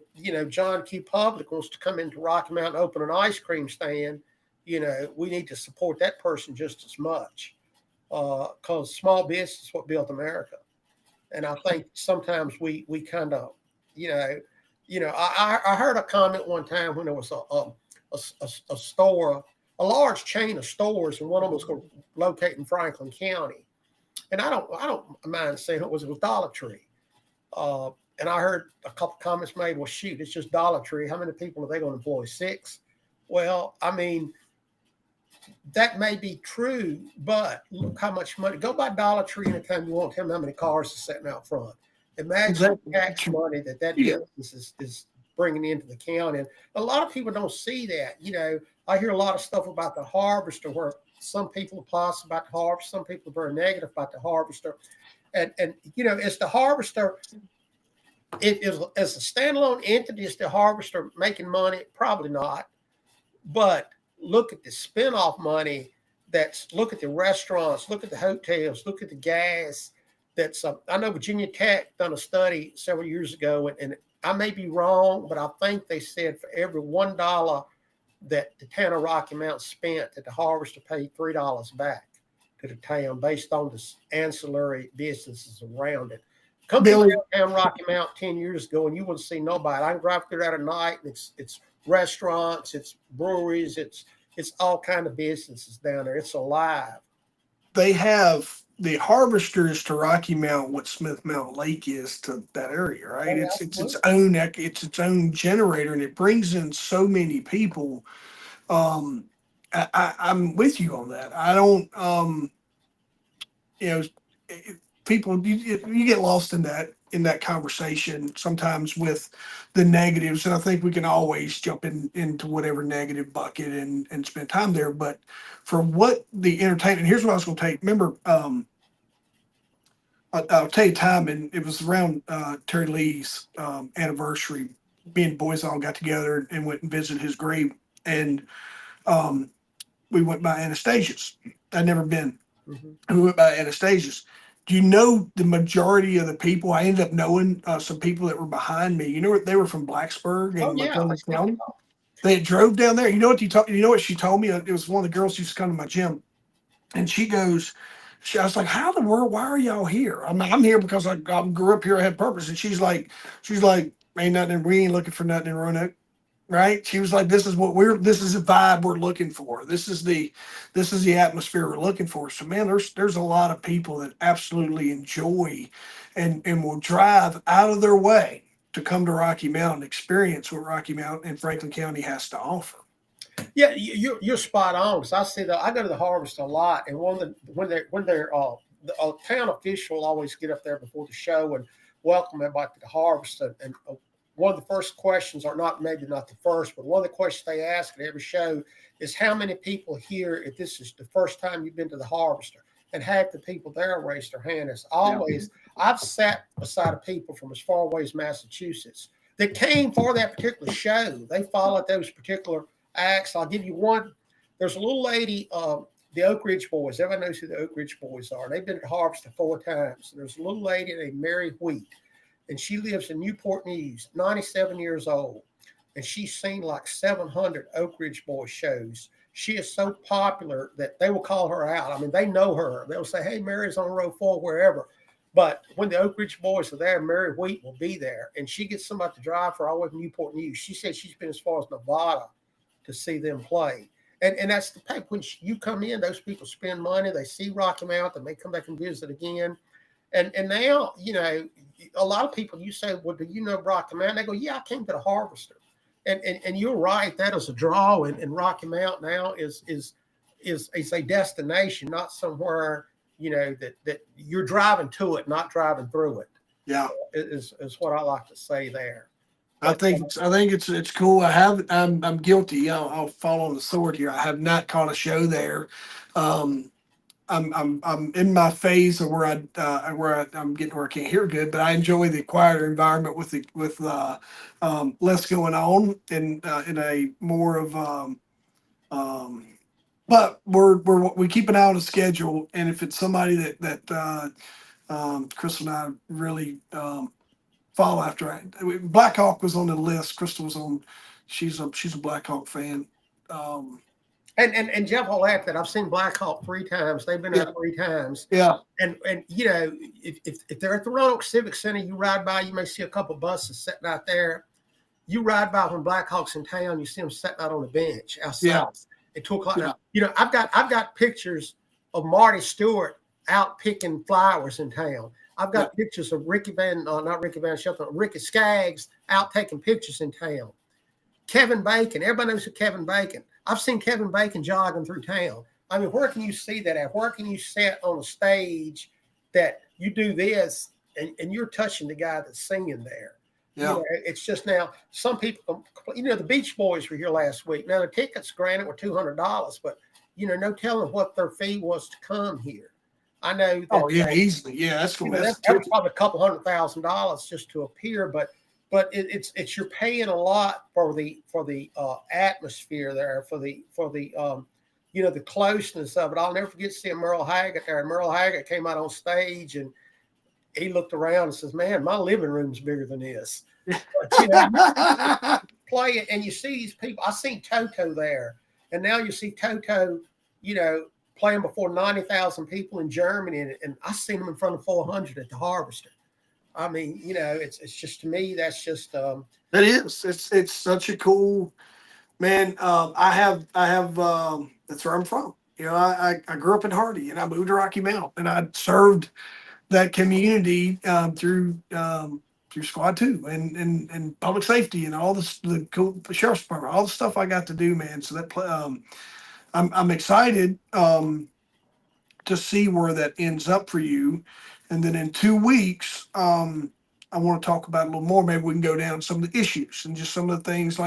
B: John Q. Public wants to come into Rocky Mountain and open an ice cream stand, we need to support that person just as much, because small business is what built America. And I think sometimes we kind of, I heard a comment one time when there was a store, a large chain of stores, and one of them was going to locate in Franklin County. And I don't mind saying it was Dollar Tree. And I heard a couple comments made, well, shoot, it's just Dollar Tree. How many people are they going to employ? 6? Well, I mean, that may be true, but look how much money. Go by Dollar Tree anytime you want. Tell me how many cars are sitting out front. Imagine the tax money that business is bringing into the county. And a lot of people don't see that. I hear a lot of stuff about the harvester where some people are positive about the harvester, some people are very negative about the harvester. And as the harvester, as a standalone entity, is the harvester making money? Probably not. But look at the spinoff money. Look at the restaurants, look at the hotels, look at the gas. I know Virginia Tech done a study several years ago, and I may be wrong, but I think they said for every $1 that the town of Rocky Mount spent, that the harvester paid $3 back to the town based on the ancillary businesses around it. Come to downtown Rocky Mount 10 years ago, and you wouldn't see nobody. I can drive through that at night, and it's restaurants, it's breweries, it's all kind of businesses down there. It's alive.
A: They have the harvesters to Rocky Mount what Smith Mountain Lake is to that area, right?
B: Oh,
A: it's its own generator, and it brings in so many people. I'm with you on that. I don't, you know, people you get lost in that conversation sometimes with the negatives, and I think we can always jump into whatever negative bucket and spend time there. But for what the entertainment, here's what I was going to take. Remember, I'll tell you time, and it was around Terry Lee's anniversary. Me and boys all got together and went and visited his grave, and we went by Anastasia's. I'd never been.
B: Mm-hmm.
A: We went by Anastasia's. Do you know the majority of the people? I ended up knowing some people that were behind me. You know what? They were from Blacksburg and Montgomery County. They had drove down there. You know what she told me? It was one of the girls who used to come to my gym, and she goes, I was like, how in the world? Why are y'all here? I'm here because I grew up here. I had purpose. And she's like, ain't nothing. We ain't looking for nothing in Roanoke. Right? She was like, this is the vibe we're looking for. This is the atmosphere we're looking for. So man, there's a lot of people that absolutely enjoy and will drive out of their way to come to Rocky Mount and experience what Rocky Mount and Franklin County has to offer.
B: Yeah, you're spot on. So I see that I go to the harvest a lot, and when they're the town official will always get up there before the show and welcome everybody to the harvest. And one of the first questions, or maybe not the first, but one of the questions they ask at every show is how many people here, if this is the first time you've been to the harvester, and half the people there raise their hand. As always, I've sat beside of people from as far away as Massachusetts that came for that particular show. They followed those particular acts. I'll give you one. There's a little lady, the Oak Ridge Boys. Everybody knows who the Oak Ridge Boys are. They've been at Harvester 4 times. There's a little lady named Mary Wheat, and she lives in Newport News, 97 years old, and she's seen like 700 Oak Ridge Boys shows. She is so popular that they will call her out. I mean, they know her. They'll say, hey, Mary's on row 4, wherever. But when the Oak Ridge Boys are there, Mary Wheat will be there, and she gets somebody to drive for all the way from Newport News. She said she's been as far as Nevada to see them play. And that's the type, when you come in, those people spend money, they see Rocky Mount, they may come back and visit again. And now, a lot of people, you say, well, do you know Rocky Mount? They go, yeah, I came to the harvester. And you're right, that is a draw. And Rocky Mount now is is a destination, not somewhere, that you're driving to it, not driving through it.
A: Yeah.
B: Is what I like to say there.
A: I
B: But,
A: think it's cool. I'm guilty. I'll fall on the sword here. I have not caught a show there. Um, I'm in my phase of where I'm getting where I can't hear good, but I enjoy the quieter environment with less going on and in a more of but we keep an eye on the schedule, and if it's somebody that Crystal and I really follow after. Blackhawk was on the list. Crystal was on. She's a Blackhawk fan. Um,
B: and Jeff will laugh that I've seen Blackhawk 3 times. They've been there 3 times.
A: Yeah.
B: And if they're at the Roanoke Civic Center, you ride by, you may see a couple buses sitting out there. You ride by when Blackhawk's in town, you see them sitting out on the bench outside.
A: Yeah.
B: At 2:00.
A: Yeah.
B: I've got pictures of Marty Stewart out picking flowers in town. I've got pictures of Ricky Skaggs out taking pictures in town. Kevin Bacon, everybody knows who Kevin Bacon. I've seen Kevin Bacon jogging through town. I mean, where can you see that at? Where can you sit on a stage that you do this and you're touching the guy that's singing there?
A: Yeah.
B: It's just now some people, the Beach Boys were here last week. Now the tickets, granted, were $200, but no telling what their fee was to come here. I know.
A: That, easily. Yeah, that's going.
B: That's probably a couple $100,000 just to appear, but it's you're paying a lot for the atmosphere there, for the the closeness of it. I'll never forget seeing Merle Haggard there. Merle Haggard came out on stage and he looked around and says, "Man, my living room's bigger than this." But, play it, and you see these people. I seen Toto there, and now you see Toto, playing before 90,000 people in Germany, and I seen him in front of 400 at the Harvester. I mean, it's just, to me, that's just
A: it is. It's such a cool, man. I have that's where I'm from. I grew up in Hardy, and I moved to Rocky Mount, and I served that community through Squad 2 and public safety and all the cool sheriff's department, all the stuff I got to do, man. So that I'm excited to see where that ends up for you. And then in 2 weeks, I want to talk about a little more. Maybe we can go down some of the issues and just some of the things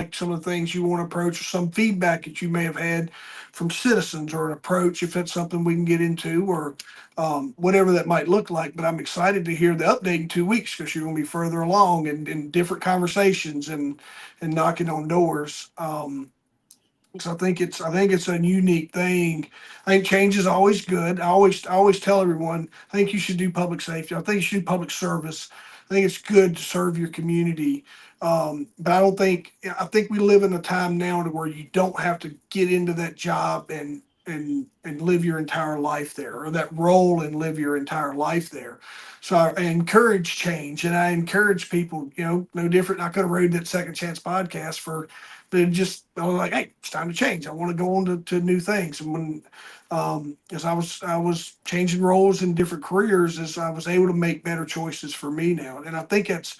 A: you want to approach, or some feedback that you may have had from citizens, or an approach, if that's something we can get into, or whatever that might look like. But I'm excited to hear the update in 2 weeks, because you're going to be further along in different conversations and knocking on doors. So I think it's a unique thing. I think change is always good. I always tell everyone, I think you should do public safety. I think you should do public service. I think it's good to serve your community. But I think we live in a time now to where you don't have to get into that job and live your entire life there, or that role and live your entire life there. So I encourage change, and I encourage people, no different. I could have wrote that Second Chance podcast but I was like, hey, it's time to change. I want to go on to new things. And when, as I was changing roles in different careers, as I was able to make better choices for me now. And I think it's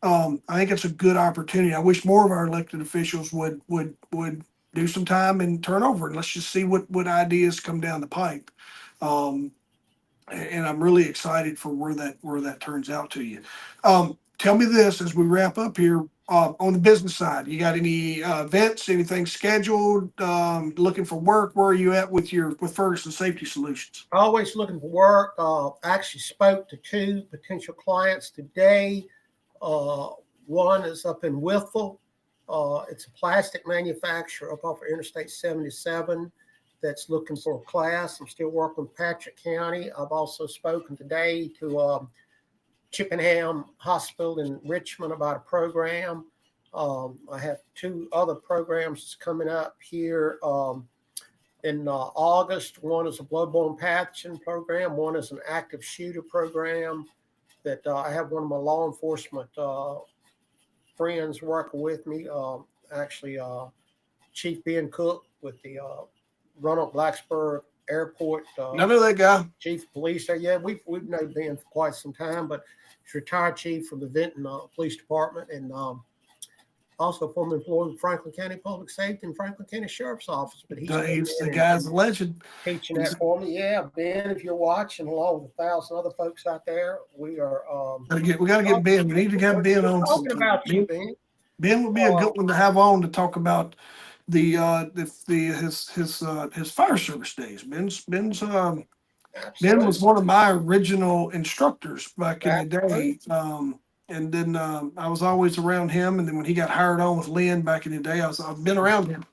A: a good opportunity. I wish more of our elected officials would do some time and turn over, and let's just see what ideas come down the pipe. And I'm really excited for where that turns out to you. Tell me this as we wrap up here. On the business side, you got any events, anything scheduled? Looking for work? Where are you at with Ferguson Safety Solutions?
B: Always looking for work. Actually spoke to 2 potential clients today. One is up in Whittle. It's a plastic manufacturer up off of Interstate 77 that's looking for a class. I'm still working with Patrick County. I've also spoken today to Chippenham Hospital in Richmond about a program. I have 2 other programs coming up here in August. One is a bloodborne pathogen program. One is an active shooter program that I have one of my law enforcement friends working with me. Chief Ben Cook with the Roanoke Blacksburg Airport.
A: I know that guy.
B: Chief of Police there. Yeah, we've known Ben for quite some time, but he's retired chief from the Vinton Police Department, and also former employee of Franklin County Public Safety and Franklin County Sheriff's Office. But he's
A: The guy's a legend.
B: Teaching that for me. Yeah, Ben, if you're watching, along with 1,000 other folks out there, we are.
A: We got to get Ben. We need to have Ben on.
B: Talking about you, Ben.
A: Ben would be a good one to have on to talk about his fire service days. Ben was one of my original instructors back in the day. And then I was always around him. And then when he got hired on with Lynn back in the day, I've been around him.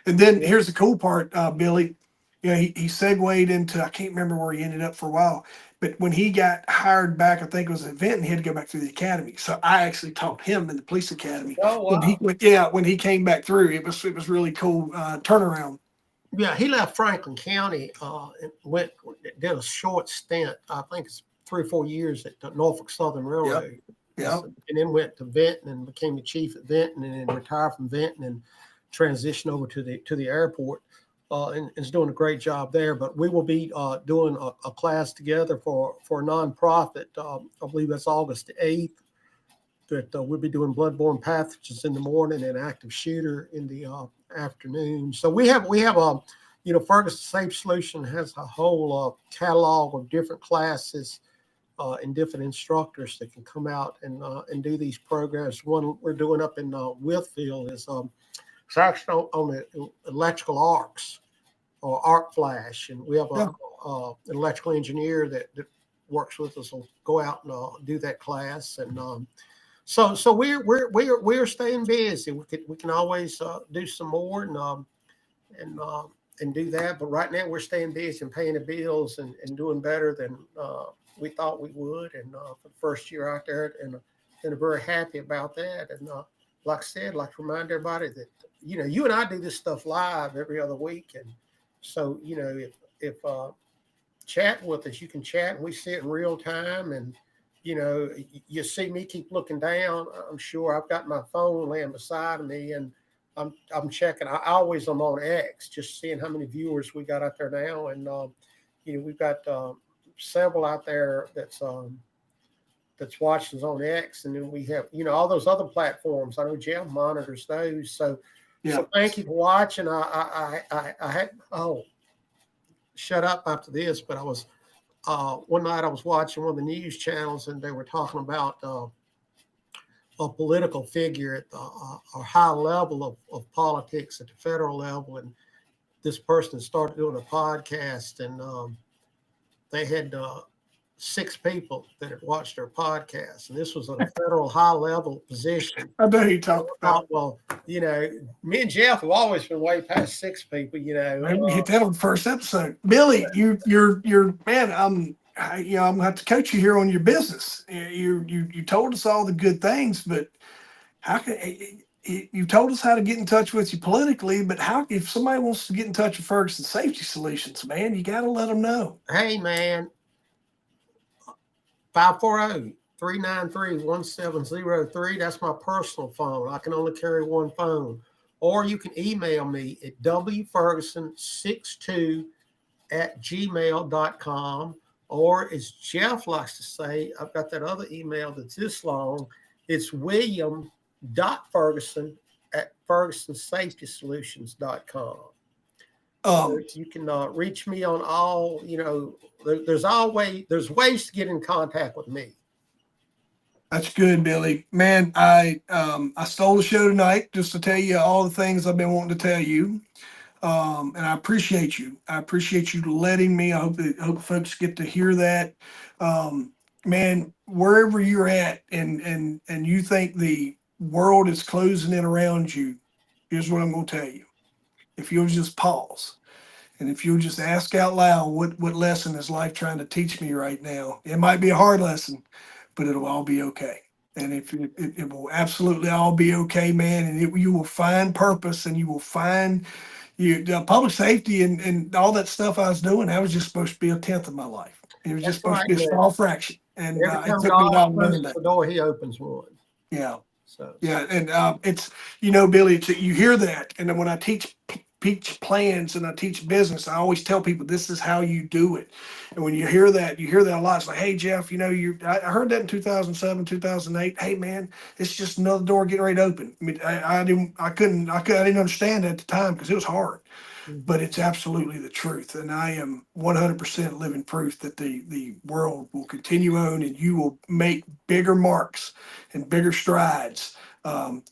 A: And then here's the cool part, Billy. You know, he segued into, I can't remember where he ended up for a while, but when he got hired back, I think it was an event, and he had to go back through the academy. So I actually taught him in the police academy.
B: Oh, wow.
A: When he came back through, it was really cool turnaround.
B: Yeah, he left Franklin County and did a short stint. I think it's 3 or 4 years at the Norfolk Southern Railroad.
A: Yeah.
B: And then went to Benton and became the chief at Benton, and then retired from Benton and transitioned over to the airport. And is doing a great job there. But we will be doing a class together for a nonprofit. I believe that's August the 8th. That we'll be doing bloodborne pathogens in the morning and active shooter in the afternoon. So we have Ferguson Safe Solution has a whole catalog of different classes and different instructors that can come out and do these programs. One we're doing up in Whitfield is it's actually on the electrical arcs or arc flash, and we have an electrical engineer that works with us. Will go out and do that class, and so we're staying busy. We can always do some more and do that, but right now we're staying busy and paying the bills and doing better than we thought we would. And for the first year out there, and very happy about that. And like I said, like to remind everybody that, you and I do this stuff live every other week. And so, if chat with us, you can chat and we see it in real time. And, you see me keep looking down. I'm sure I've got my phone laying beside me, and I'm checking. I always am on X, just seeing how many viewers we got out there now. And, we've got several out there that's watching us on X. And then we have, all those other platforms. I know Jeff monitors those. So thank you for watching. I had shut up after this, but I was one night I was watching one of the news channels, and they were talking about a political figure at a high level of politics at the federal level, and this person started doing a podcast, and they had 6 people that had watched their podcast, and this was at a federal high-level position.
A: I know you talk about.
B: Well, me and Jeff have always been way past 6 people.
A: We hit that on the first episode. Billy, you're man. I'm gonna have to coach you here on your business. You told us all the good things, but how can you told us how to get in touch with you politically? But how, if somebody wants to get in touch with Ferguson Safety Solutions, man, you got to let them know.
B: Hey, man. 540-393-1703. That's my personal phone. I can only carry one phone. Or you can email me at wferguson62@gmail.com. Or as Jeff likes to say, I've got that other email that's this long. It's william.ferguson@fergusonsafetysolutions.com. So you can reach me on all, there's ways to get in contact with me.
A: That's good, Billy. Man, I stole the show tonight just to tell you all the things I've been wanting to tell you. And I appreciate you. I appreciate you letting me. I hope folks get to hear that. Man, wherever you're at and you think the world is closing in around you, here's what I'm going to tell you. If you'll just pause, and if you'll just ask out loud, what lesson is life trying to teach me right now? It might be a hard lesson, but it'll all be okay. And if it will absolutely all be okay, man. And you will find purpose, and you will find public safety and all that stuff I was doing. That was just supposed to be 1/10 of my life. It was just supposed to be a small fraction. And it took me a while to learn that.
B: The door, he opens one.
A: Yeah. So yeah, and it's Billy, you hear that, and then when I teach teach plans and I teach business, I always tell people this is how you do it. And when you hear that a lot. It's like, hey Jeff, I heard that in 2007, 2008. Hey man, it's just another door getting ready to open. I mean, I didn't understand it at the time because it was hard. But it's absolutely the truth. And I am 100% living proof that the world will continue on and you will make bigger marks and bigger strides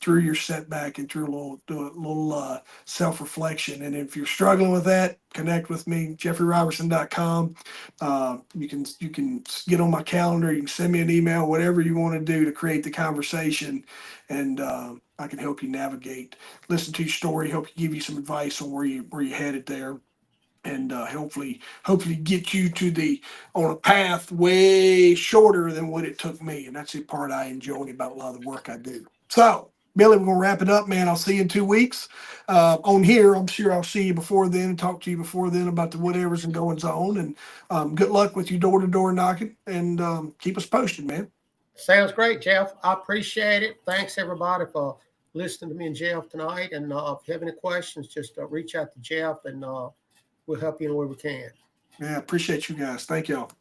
A: through your setback and through a little self-reflection. And if you're struggling with that, connect with me, jeffreyrobertson.com. You can get on my calendar. You can send me an email, whatever you want to do to create the conversation. And I can help you navigate, listen to your story, help you give you some advice on where you're headed there, and hopefully get you on a path way shorter than what it took me. And that's the part I enjoy about a lot of the work I do. So, Billy, we're gonna wrap it up, man. I'll see you in 2 weeks on here. I'm sure I'll see you before then, talk to you before then about the whatevers and goings on. And good luck with your door-to-door knocking, and keep us posted, man.
B: Sounds great, Jeff. I appreciate it. Thanks everybody for listening to me and Jeff tonight. And if you have any questions, just reach out to Jeff, and we'll help you in the way we can.
A: Yeah, appreciate you guys. Thank y'all.